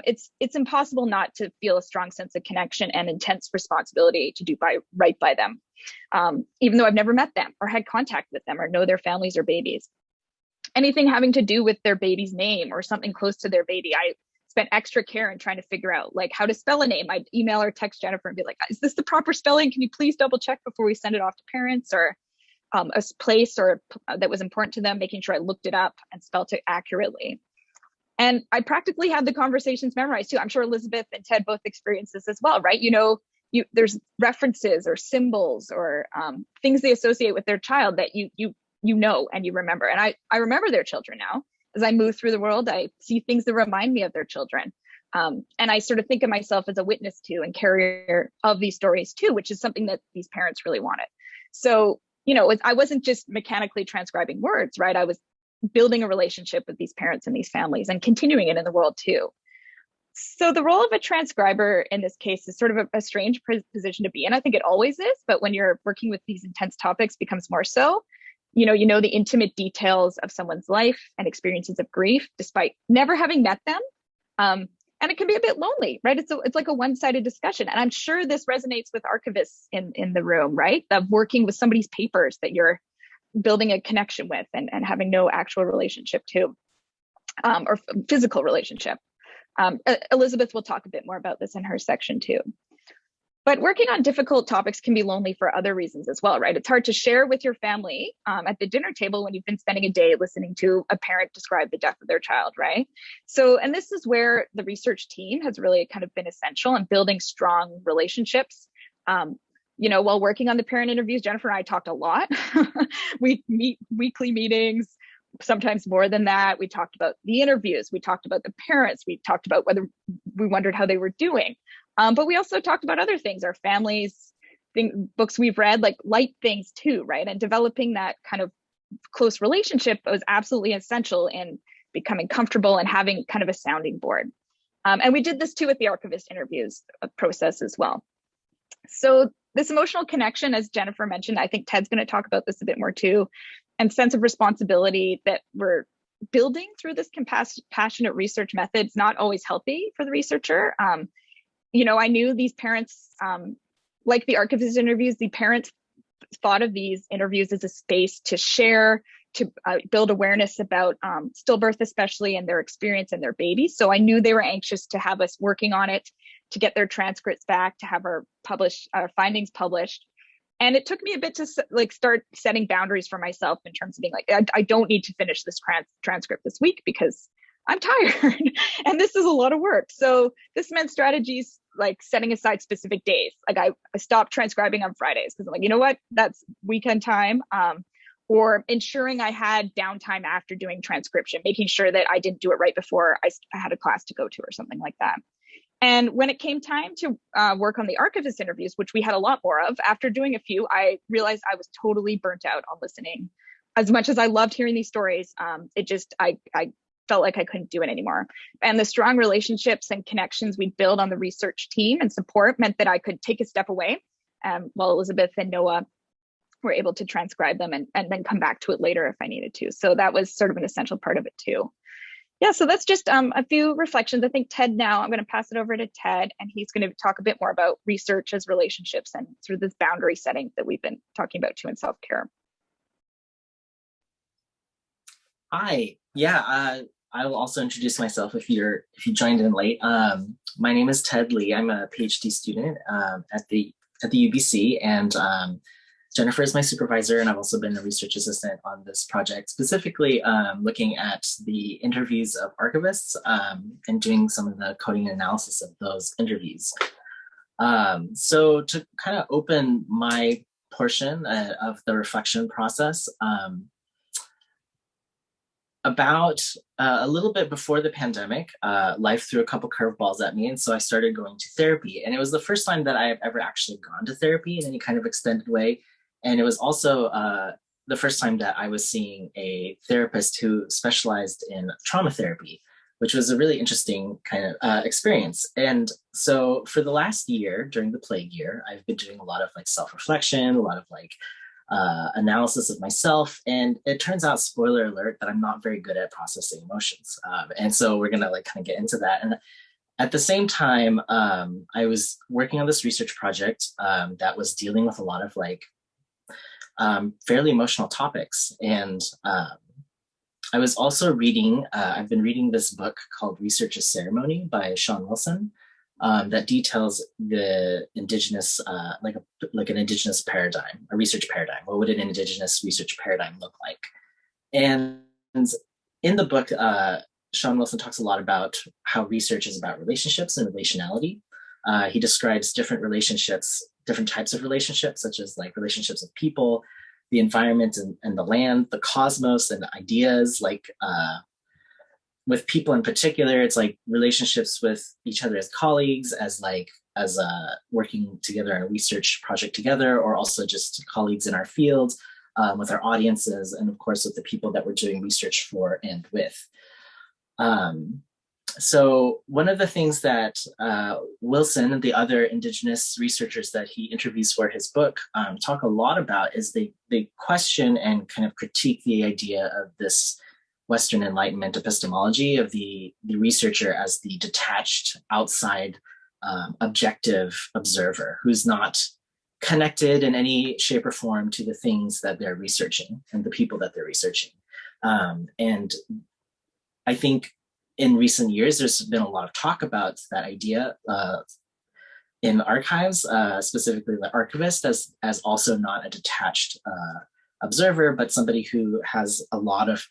it's impossible not to feel a strong sense of connection and intense responsibility to do right by them, even though I've never met them or had contact with them or know their families or babies. Anything having to do with their baby's name or something close to their baby, I spent extra care in trying to figure out like how to spell a name. I'd email or text Jennifer and be like, "Is this the proper spelling? Can you please double check before we send it off to parents?" Or a place that was important to them, making sure I looked it up and spelled it accurately. And I practically had the conversations memorized too. I'm sure Elizabeth and Ted both experienced this as well, right? There's references or symbols or things they associate with their child that you know and you remember. And I remember their children now. As I move through the world, I see things that remind me of their children. And I sort of think of myself as a witness to and carrier of these stories too, which is something that these parents really wanted. So, I wasn't just mechanically transcribing words, right? I was building a relationship with these parents and these families and continuing it in the world too. So the role of a transcriber in this case is sort of a strange position to be in. I think it always is, but when you're working with these intense topics becomes more so. You know the intimate details of someone's life and experiences of grief, despite never having met them. And it can be a bit lonely, right? It's like a one-sided discussion. And I'm sure this resonates with archivists in the room, right? Of working with somebody's papers that you're building a connection with and having no actual relationship to, or physical relationship. Elizabeth will talk a bit more about this in her section too. But working on difficult topics can be lonely for other reasons as well, right? It's hard to share with your family at the dinner table when you've been spending a day listening to a parent describe the death of their child, right? So, and this is where the research team has really kind of been essential in building strong relationships. While working on the parent interviews, Jennifer and I talked a lot. We meet weekly meetings, sometimes more than that. We talked about the interviews. We talked about the parents. We talked about whether we wondered how they were doing. But we also talked about other things, our families, books we've read, like light things too, right? And developing that kind of close relationship was absolutely essential in becoming comfortable and having kind of a sounding board. And we did this too with the archivist interviews process as well. So this emotional connection, as Jennifer mentioned, I think Ted's going to talk about this a bit more too, and sense of responsibility that we're building through this compassionate research method is not always healthy for the researcher. I knew these parents, like the archivist interviews, the parents thought of these interviews as a space to share, to build awareness about stillbirth, especially, and their experience and their babies. So I knew they were anxious to have us working on it, to get their transcripts back, to have our findings published. And it took me a bit to start setting boundaries for myself in terms of being like, I don't need to finish this transcript this week because I'm tired and this is a lot of work. So this meant strategies like setting aside specific days. Like I stopped transcribing on Fridays because I'm like, you know what, that's weekend time. Or ensuring I had downtime after doing transcription, making sure that I didn't do it right before I had a class to go to or something like that. And when it came time to work on the archivist interviews, which we had a lot more of, after doing a few, I realized I was totally burnt out on listening as much as I loved hearing these stories, I felt like I couldn't do it anymore. And the strong relationships and connections we build on the research team and support meant that I could take a step away while Elizabeth and Noah were able to transcribe them and then come back to it later if I needed to. So that was sort of an essential part of it too. Yeah, so that's just a few reflections. I think Ted now, I'm going to pass it over to Ted, and he's going to talk a bit more about research as relationships and sort of this boundary setting that we've been talking about too in self-care. Hi, yeah, I will also introduce myself if you joined in late. My name is Ted Lee. I'm a PhD student at the UBC, and Jennifer is my supervisor, and I've also been a research assistant on this project, specifically looking at the interviews of archivists and doing some of the coding and analysis of those interviews. So to kind of open my portion of the reflection process, about a little bit before the pandemic, life threw a couple curveballs at me, and so I started going to therapy. And it was the first time that I have ever actually gone to therapy in any kind of extended way. And it was also the first time that I was seeing a therapist who specialized in trauma therapy, which was a really interesting kind of experience. And so for the last year, during the plague year, I've been doing a lot of like self-reflection, a lot of like analysis of myself. And it turns out, spoiler alert, that I'm not very good at processing emotions. And so we're gonna like kind of get into that. And at the same time, I was working on this research project that was dealing with a lot of like fairly emotional topics. And I was also reading, I've been reading this book called Research as Ceremony by Sean Wilson that details the indigenous, like an indigenous paradigm, a research paradigm. What would an indigenous research paradigm look like? And in the book, Sean Wilson talks a lot about how research is about relationships and relationality. He describes different relationships, different types of relationships, such as like relationships with people, the environment and the land, the cosmos and ideas. Like with people in particular, it's like relationships with each other as colleagues, as working together on a research project together, or also just colleagues in our field, with our audiences, and of course with the people that we're doing research for and with. So one of the things that Wilson and the other Indigenous researchers that he interviews for his book talk a lot about is they question and kind of critique the idea of this Western Enlightenment epistemology of the researcher as the detached, outside, objective observer who's not connected in any shape or form to the things that they're researching and the people that they're researching. And I think in recent years, there's been a lot of talk about that idea in archives, specifically the archivist as also not a detached observer, but somebody who has a lot of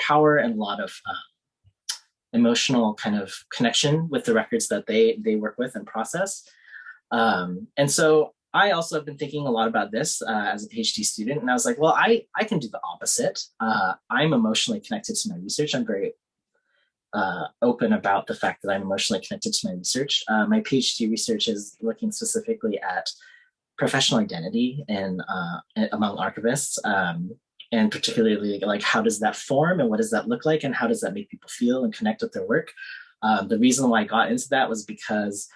power and a lot of emotional kind of connection with the records that they work with and process. And so I also have been thinking a lot about this as a PhD student, and I was like, well, I can do the opposite. I'm emotionally connected to my research. I'm very open about the fact that I'm emotionally connected to my research. My PhD research is looking specifically at professional identity and among archivists, and particularly like how does that form and what does that look like and how does that make people feel and connect with their work. The reason why I got into that was because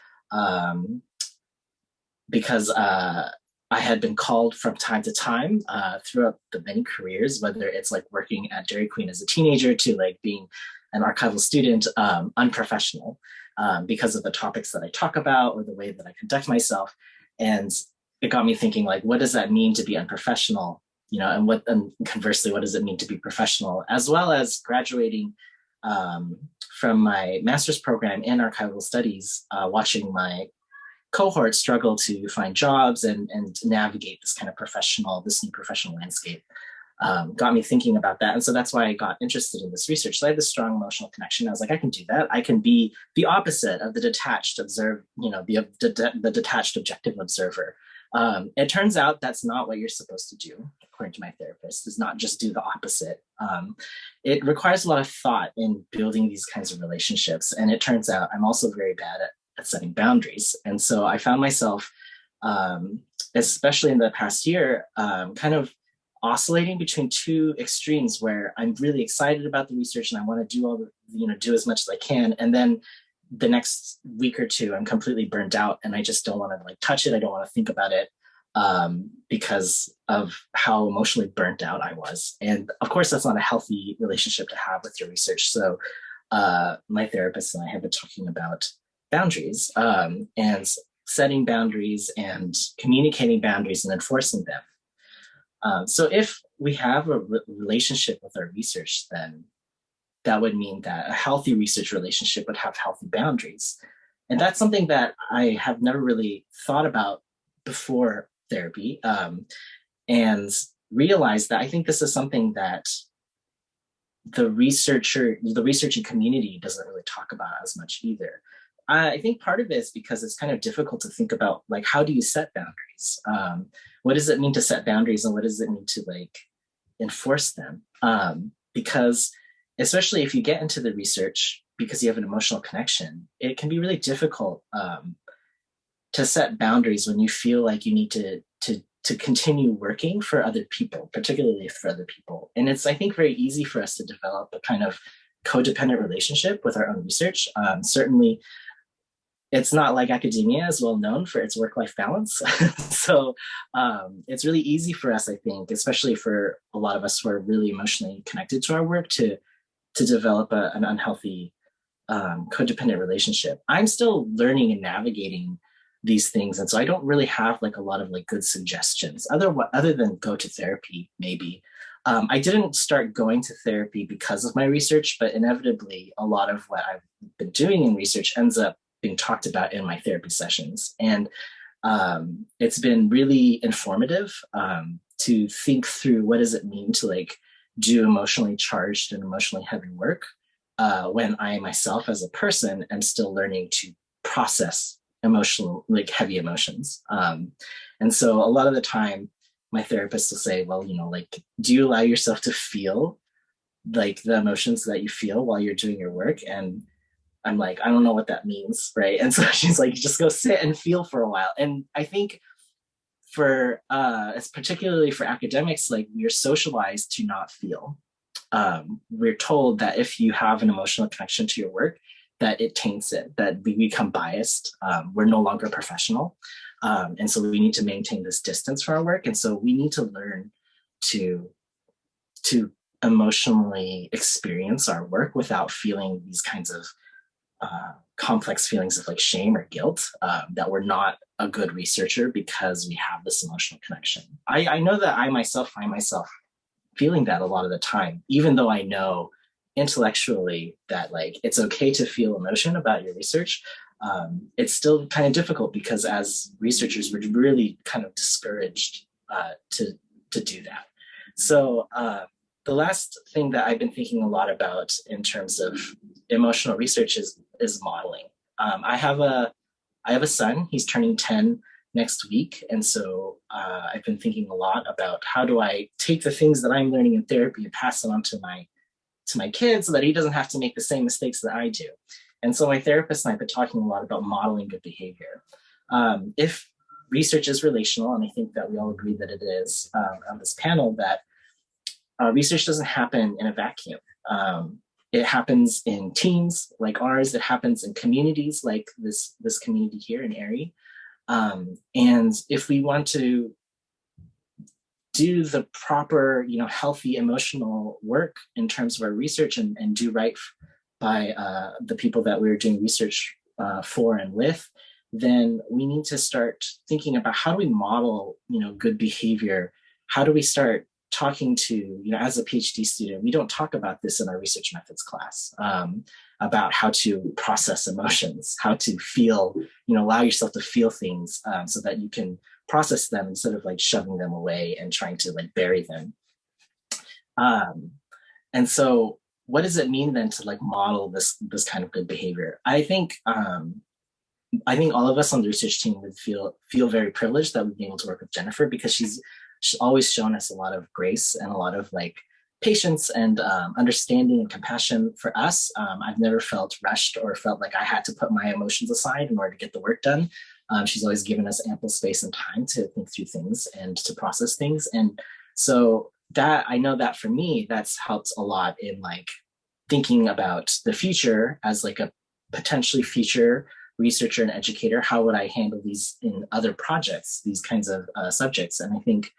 I had been called from time to time throughout the many careers, whether it's like working at Dairy Queen as a teenager to like being an archival student, unprofessional because of the topics that I talk about or the way that I conduct myself. And it got me thinking, like, what does that mean to be unprofessional? You know, and conversely, what does it mean to be professional? As well as graduating from my master's program in archival studies, watching my cohort struggle to find jobs and navigate this kind of this new professional landscape. Got me thinking about that. And so that's why I got interested in this research. So I had this strong emotional connection. I was like, I can do that. I can be the opposite of the detached the detached objective observer. It turns out that's not what you're supposed to do, according to my therapist, is not just do the opposite. It requires a lot of thought in building these kinds of relationships. And it turns out I'm also very bad at setting boundaries. And so I found myself, especially in the past year, kind of oscillating between two extremes where I'm really excited about the research and I want to do all the, do as much as I can. And then the next week or two, I'm completely burnt out and I just don't want to like touch it. I don't want to think about it because of how emotionally burnt out I was. And of course, that's not a healthy relationship to have with your research. So my therapist and I have been talking about boundaries and setting boundaries and communicating boundaries and enforcing them. So if we have a relationship with our research, then that would mean that a healthy research relationship would have healthy boundaries. And that's something that I have never really thought about before therapy, and realized that I think this is something that the researching community doesn't really talk about as much either. I think part of it is because it's kind of difficult to think about, like, how do you set boundaries? What does it mean to set boundaries, and what does it mean to like enforce them? Because especially if you get into the research because you have an emotional connection, it can be really difficult to set boundaries when you feel like you need to continue working for other people, particularly for other people. And it's, I think, very easy for us to develop a kind of codependent relationship with our own research. Certainly, it's not like academia is well known for its work-life balance. So it's really easy for us, I think, especially for a lot of us who are really emotionally connected to our work, to develop an unhealthy codependent relationship. I'm still learning and navigating these things. And so I don't really have like a lot of like good suggestions other than go to therapy, maybe. I didn't start going to therapy because of my research, but inevitably a lot of what I've been doing in research ends up being talked about in my therapy sessions. And it's been really informative to think through what does it mean to like do emotionally charged and emotionally heavy work when I myself as a person am still learning to process emotional, like heavy emotions. And so a lot of the time my therapist will say, well, like, do you allow yourself to feel like the emotions that you feel while you're doing your work? And I'm like, I don't know what that means, right? And so she's like, just go sit and feel for a while. And I think for it's particularly for academics, like, we're socialized to not feel. We're told that if you have an emotional connection to your work, that it taints it, that we become biased. We're no longer professional. And so we need to maintain this distance for our work. And so we need to learn to emotionally experience our work without feeling these kinds of complex feelings of like shame or guilt, that we're not a good researcher because we have this emotional connection. I know that I myself find myself feeling that a lot of the time, even though I know intellectually that like it's okay to feel emotion about your research. It's still kind of difficult because as researchers, we're really kind of discouraged to do that. So the last thing that I've been thinking a lot about in terms of emotional research is modeling. I have a son. He's turning 10 next week, and so I've been thinking a lot about how do I take the things that I'm learning in therapy and pass them on to my kid so that he doesn't have to make the same mistakes that I do. And so my therapist and I have been talking a lot about modeling good behavior. If research is relational, and I think that we all agree that it is on this panel, that research doesn't happen in a vacuum. It happens in teams like ours. It happens in communities like this community here in Erie. And if we want to do the proper, healthy emotional work in terms of our research and do right by the people that we're doing research for and with, then we need to start thinking about how do we model, good behavior? How do we start talking to, as a PhD student, we don't talk about this in our research methods class, about how to process emotions, how to feel, allow yourself to feel things so that you can process them instead of like shoving them away and trying to like bury them. And so what does it mean then to like model this kind of good behavior? I think all of us on the research team would feel very privileged that we've been able to work with Jennifer, because she's always shown us a lot of grace and a lot of like patience and understanding and compassion for us. I've never felt rushed or felt like I had to put my emotions aside in order to get the work done. She's always given us ample space and time to think through things and to process things. And So that, I know that for me, that's helped a lot in like thinking about the future as like a potentially future researcher and educator. How would I handle these in other projects, these kinds of subjects? And I think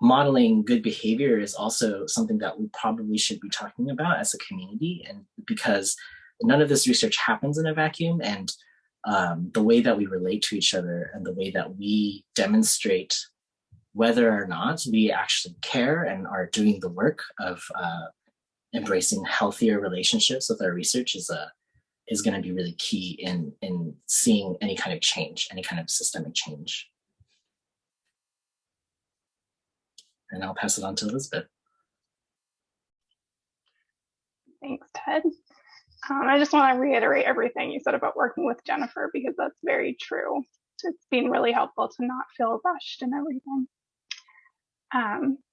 modeling good behavior is also something that we probably should be talking about as a community, and because none of this research happens in a vacuum, and the way that we relate to each other and the way that we demonstrate whether or not we actually care and are doing the work of embracing healthier relationships with our research is going to be really key in seeing any kind of change, any kind of systemic change. And I'll pass it on to Elizabeth. Thanks, Ted. I just want to reiterate everything you said about working with Jennifer, because that's very true. It's been really helpful to not feel rushed and everything.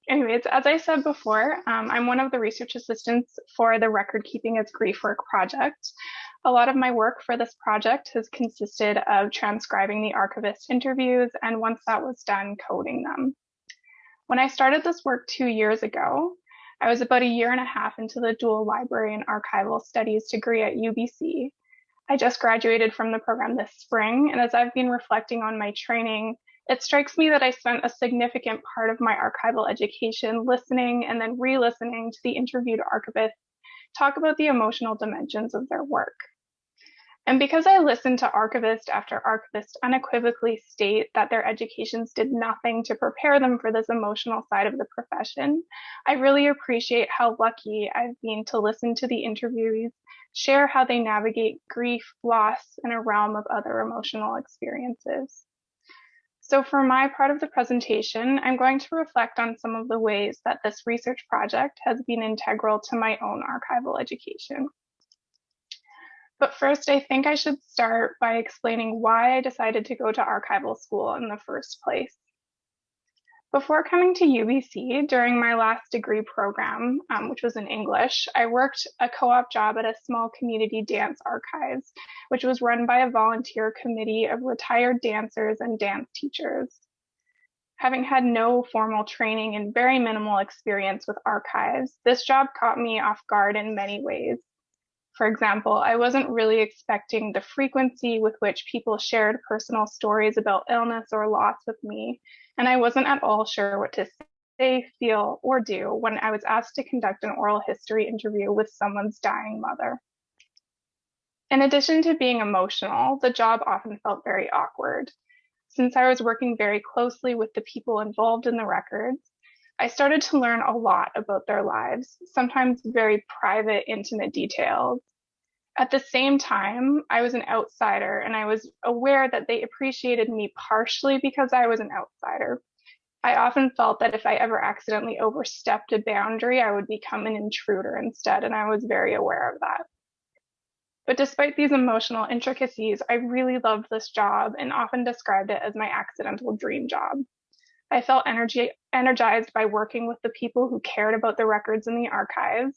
Anyways, as I said before, I'm one of the research assistants for the Record Keeping as Grief Work project. A lot of my work for this project has consisted of transcribing the archivist interviews, and once that was done, coding them. When I started this work 2 years ago, I was about 1.5 years into the dual library and archival studies degree at UBC. I just graduated from the program this spring, and as I've been reflecting on my training, it strikes me that I spent a significant part of my archival education listening and then re-listening to the interviewed archivists talk about the emotional dimensions of their work. And because I listened to archivist after archivist unequivocally state that their educations did nothing to prepare them for this emotional side of the profession, I really appreciate how lucky I've been to listen to the interviewees share how they navigate grief, loss, and a realm of other emotional experiences. So for my part of the presentation, I'm going to reflect on some of the ways that this research project has been integral to my own archival education. But first, I think I should start by explaining why I decided to go to archival school in the first place. Before coming to UBC, during my last degree program, which was in English, I worked a co-op job at a small community dance archives, which was run by a volunteer committee of retired dancers and dance teachers. Having had no formal training and very minimal experience with archives, this job caught me off guard in many ways. For example, I wasn't really expecting the frequency with which people shared personal stories about illness or loss with me, and I wasn't at all sure what to say, feel, or do when I was asked to conduct an oral history interview with someone's dying mother. In addition to being emotional, the job often felt very awkward. Since I was working very closely with the people involved in the records, I started to learn a lot about their lives, sometimes very private, intimate details. At the same time, I was an outsider, and I was aware that they appreciated me partially because I was an outsider. I often felt that if I ever accidentally overstepped a boundary, I would become an intruder instead, and I was very aware of that. But despite these emotional intricacies, I really loved this job and often described it as my accidental dream job. I felt energized by working with the people who cared about the records in the archives,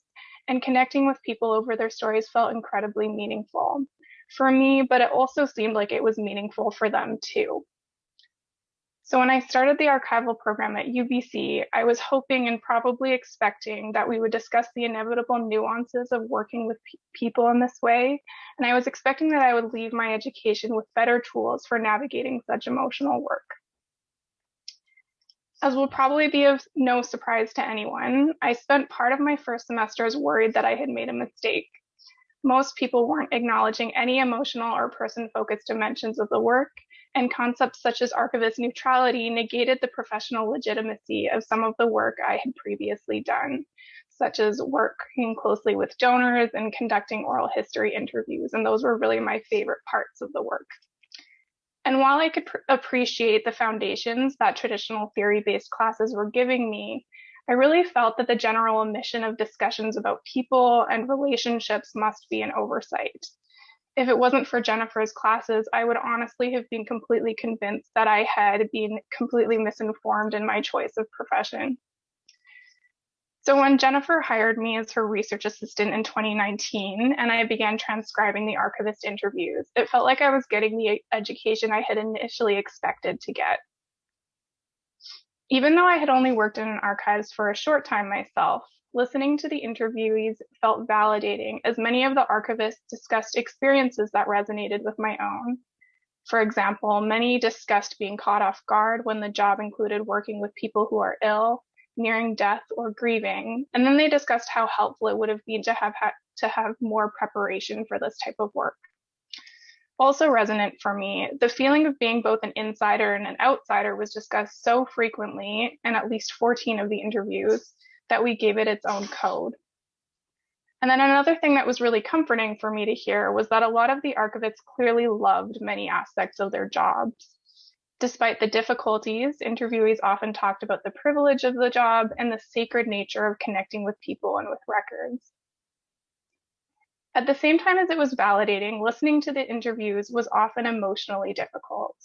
and connecting with people over their stories felt incredibly meaningful for me, but it also seemed like it was meaningful for them too. So when I started the archival program at UBC, I was hoping and probably expecting that we would discuss the inevitable nuances of working with people in this way, and I was expecting that I would leave my education with better tools for navigating such emotional work. As will probably be of no surprise to anyone, I spent part of my first semesters worried that I had made a mistake. Most people weren't acknowledging any emotional or person-focused dimensions of the work, and concepts such as archivist neutrality negated the professional legitimacy of some of the work I had previously done, such as working closely with donors and conducting oral history interviews, and those were really my favorite parts of the work. And while I could appreciate the foundations that traditional theory-based classes were giving me, I really felt that the general omission of discussions about people and relationships must be an oversight. If it wasn't for Jennifer's classes, I would honestly have been completely convinced that I had been completely misinformed in my choice of profession. So when Jennifer hired me as her research assistant in 2019, and I began transcribing the archivist interviews, it felt like I was getting the education I had initially expected to get. Even though I had only worked in an archives for a short time myself, listening to the interviewees felt validating, as many of the archivists discussed experiences that resonated with my own. For example, many discussed being caught off guard when the job included working with people who are ill, nearing death, or grieving. And then they discussed how helpful it would have been to have more preparation for this type of work. Also resonant for me, the feeling of being both an insider and an outsider was discussed so frequently in at least 14 of the interviews that we gave it its own code. And then another thing that was really comforting for me to hear was that a lot of the archivists clearly loved many aspects of their jobs. Despite the difficulties, interviewees often talked about the privilege of the job and the sacred nature of connecting with people and with records. At the same time as it was validating, listening to the interviews was often emotionally difficult.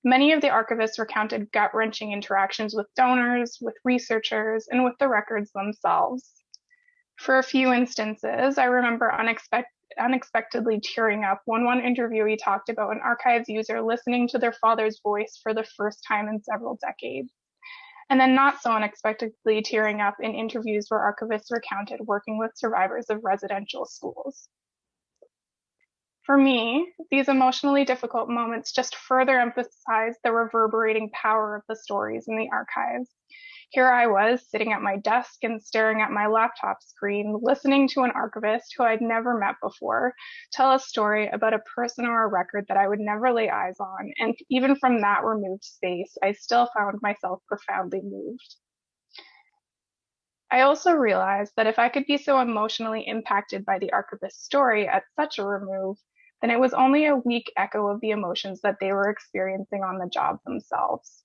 Many of the archivists recounted gut-wrenching interactions with donors, with researchers, and with the records themselves. For a few instances, I remember unexpectedly tearing up when one interviewee talked about an archives user listening to their father's voice for the first time in several decades, and then not so unexpectedly tearing up in interviews where archivists recounted working with survivors of residential schools. For me, these emotionally difficult moments just further emphasize the reverberating power of the stories in the archives. Here I was sitting at my desk and staring at my laptop screen, listening to an archivist who I'd never met before tell a story about a person or a record that I would never lay eyes on. And even from that removed space, I still found myself profoundly moved. I also realized that if I could be so emotionally impacted by the archivist's story at such a remove, then it was only a weak echo of the emotions that they were experiencing on the job themselves.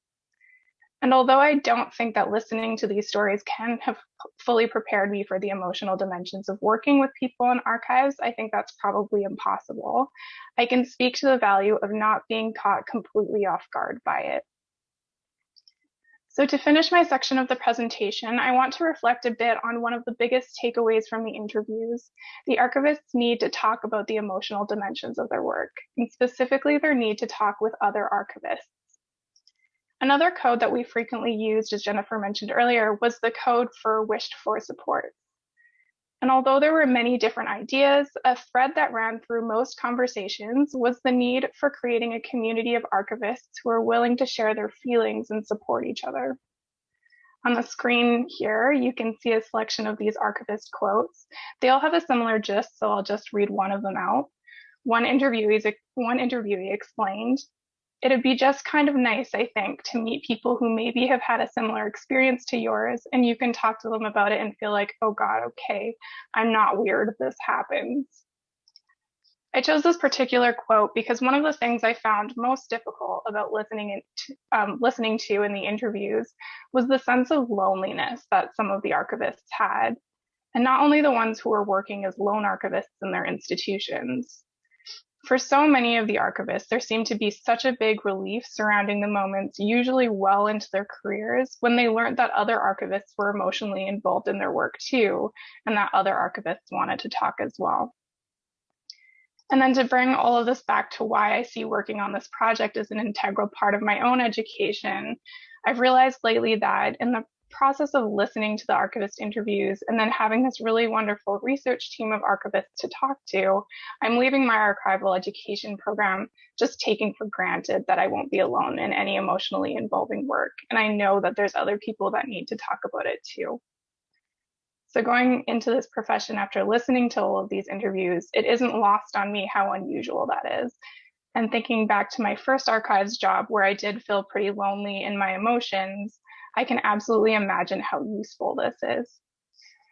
And although I don't think that listening to these stories can have fully prepared me for the emotional dimensions of working with people in archives, I think that's probably impossible. I can speak to the value of not being caught completely off guard by it. So to finish my section of the presentation, I want to reflect a bit on one of the biggest takeaways from the interviews. The archivists need to talk about the emotional dimensions of their work, and specifically their need to talk with other archivists. Another code that we frequently used, as Jennifer mentioned earlier, was the code for wished for support. And although there were many different ideas, a thread that ran through most conversations was the need for creating a community of archivists who are willing to share their feelings and support each other. On the screen here, you can see a selection of these archivist quotes. They all have a similar gist, so I'll just read one of them out. One interviewee explained, "It'd be just kind of nice, I think, to meet people who maybe have had a similar experience to yours, and you can talk to them about it and feel like, oh God, okay, I'm not weird if this happens." I chose this particular quote because one of the things I found most difficult about listening to in the interviews was the sense of loneliness that some of the archivists had, and not only the ones who were working as lone archivists in their institutions. For so many of the archivists, there seemed to be such a big relief surrounding the moments, usually well into their careers, when they learned that other archivists were emotionally involved in their work too, and that other archivists wanted to talk as well. And then to bring all of this back to why I see working on this project as an integral part of my own education, I've realized lately that in the process of listening to the archivist interviews and then having this really wonderful research team of archivists to talk to, I'm leaving my archival education program just taking for granted that I won't be alone in any emotionally involving work. And I know that there's other people that need to talk about it too. So going into this profession after listening to all of these interviews, it isn't lost on me how unusual that is. And thinking back to my first archives job where I did feel pretty lonely in my emotions, I can absolutely imagine how useful this is.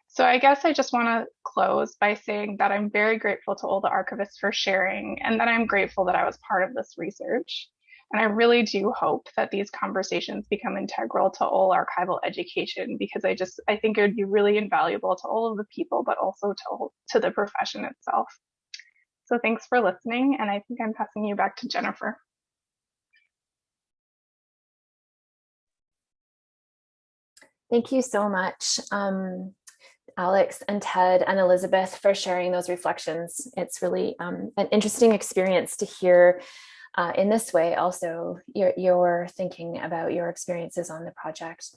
So I guess I just want to close by saying that I'm very grateful to all the archivists for sharing, and that I'm grateful that I was part of this research. And I really do hope that these conversations become integral to all archival education, because I think it would be really invaluable to all of the people, but also to the profession itself. So thanks for listening, and I think I'm passing you back to Jennifer. Thank you so much, Alex and Ted and Elizabeth, for sharing those reflections. It's really an interesting experience to hear in this way also you're thinking about your experiences on the project.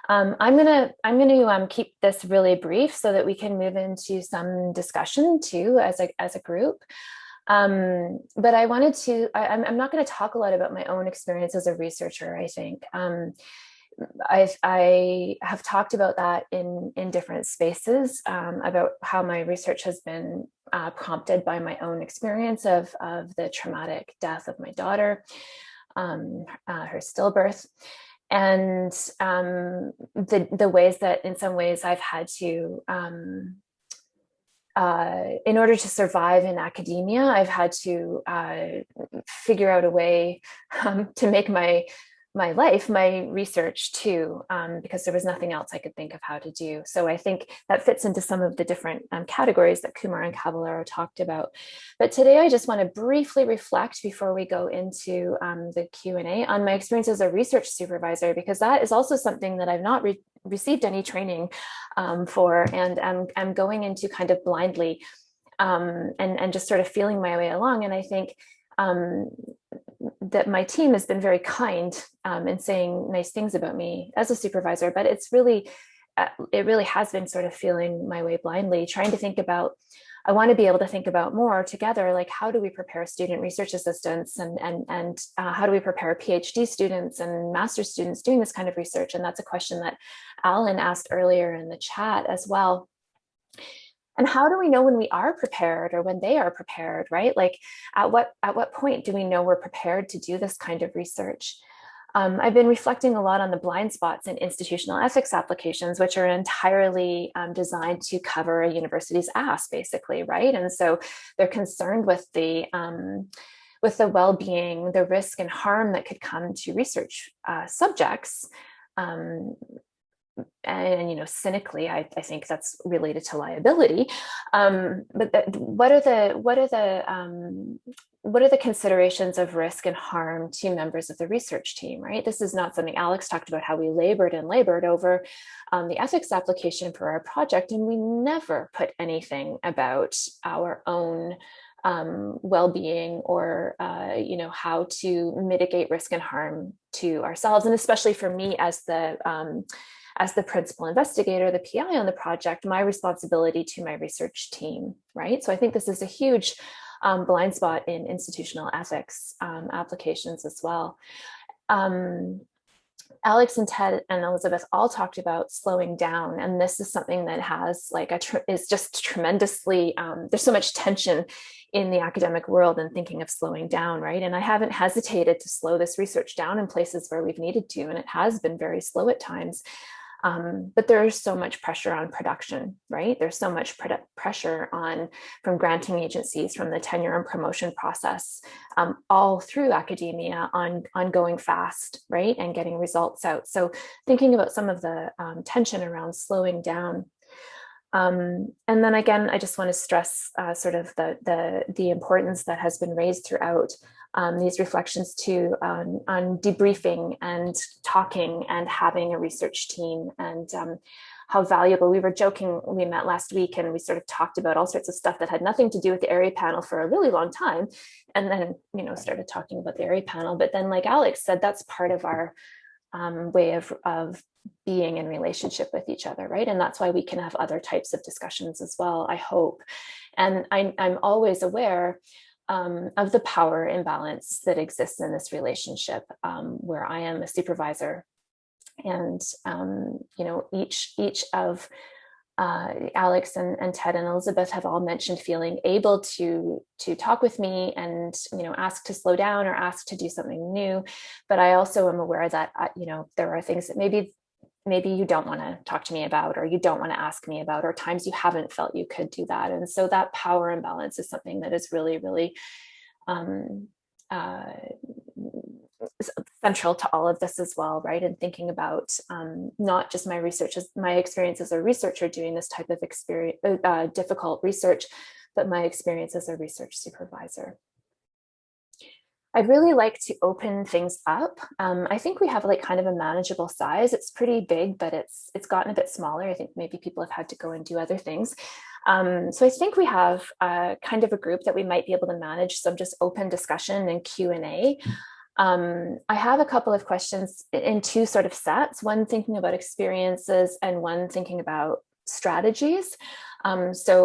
I'm gonna keep this really brief so that we can move into some discussion too as a group. But I wanted to, I'm not going to talk a lot about my own experience as a researcher, I think. I have talked about that in different spaces, about how my research has been prompted by my own experience of the traumatic death of my daughter, her stillbirth, and the ways that in some ways I've had to, in order to survive in academia, I've had to figure out a way to make my life, my research too, because there was nothing else I could think of how to do. So I think that fits into some of the different categories that Kumar and Caballero talked about. But today I just want to briefly reflect before we go into the Q&A on my experience as a research supervisor, because that is also something that I've not received any training for, and I'm going into kind of blindly and just sort of feeling my way along. And I think that my team has been very kind in saying nice things about me as a supervisor, but it's really, it really has been sort of feeling my way blindly, trying to think about, I want to be able to think about more together, like how do we prepare student research assistants and how do we prepare PhD students and master's students doing this kind of research? And that's a question that Alan asked earlier in the chat as well. And how do we know when we are prepared or when they are prepared, right? Like at what point do we know we're prepared to do this kind of research? I've been reflecting a lot on the blind spots in institutional ethics applications, which are entirely designed to cover a university's ass, basically, right? And so they're concerned with the well-being, the risk and harm that could come to research subjects. And you know, cynically, I think that's related to liability. But what are the considerations of risk and harm to members of the research team, right? This is not something Alex talked about, how we labored over the ethics application for our project, and we never put anything about our own well-being or you know, how to mitigate risk and harm to ourselves, and especially for me as the principal investigator, the PI on the project, my responsibility to my research team, right? So I think this is a huge blind spot in institutional ethics applications as well. Alex and Ted and Elizabeth all talked about slowing down, and this is something that has like is just tremendously, there's so much tension in the academic world and thinking of slowing down, right? And I haven't hesitated to slow this research down in places where we've needed to, and it has been very slow at times. But there's so much pressure on production, right? There's so much pressure from granting agencies, from the tenure and promotion process, all through academia on going fast, right? And getting results out. So thinking about some of the tension around slowing down. And then again, I just want to stress sort of the importance that has been raised throughout these reflections too, on debriefing and talking and having a research team, and how valuable. We were joking, we met last week and we sort of talked about all sorts of stuff that had nothing to do with the area panel for a really long time, and then, you know, started talking about the area panel. But then, like Alex said, that's part of our way of being in relationship with each other, right? And that's why we can have other types of discussions as well, I hope. And I'm always aware of the power imbalance that exists in this relationship, where I am a supervisor, and you know, each of Alex and Ted and Elizabeth have all mentioned feeling able to talk with me and, you know, ask to slow down or ask to do something new. But I also am aware that you know, there are things that maybe you don't want to talk to me about, or you don't want to ask me about, or times you haven't felt you could do that. And so that power imbalance is something that is really, really central to all of this as well, right? And thinking about not just my research, my experience as a researcher doing this type of experience, difficult research, but my experience as a research supervisor. I'd really like to open things up. I think we have like kind of a manageable size. It's pretty big, but it's gotten a bit smaller. I think maybe people have had to go and do other things. So I think we have kind of a group that we might be able to manage some just open discussion and Q&A. I have a couple of questions in two sort of sets, one thinking about experiences and one thinking about strategies. So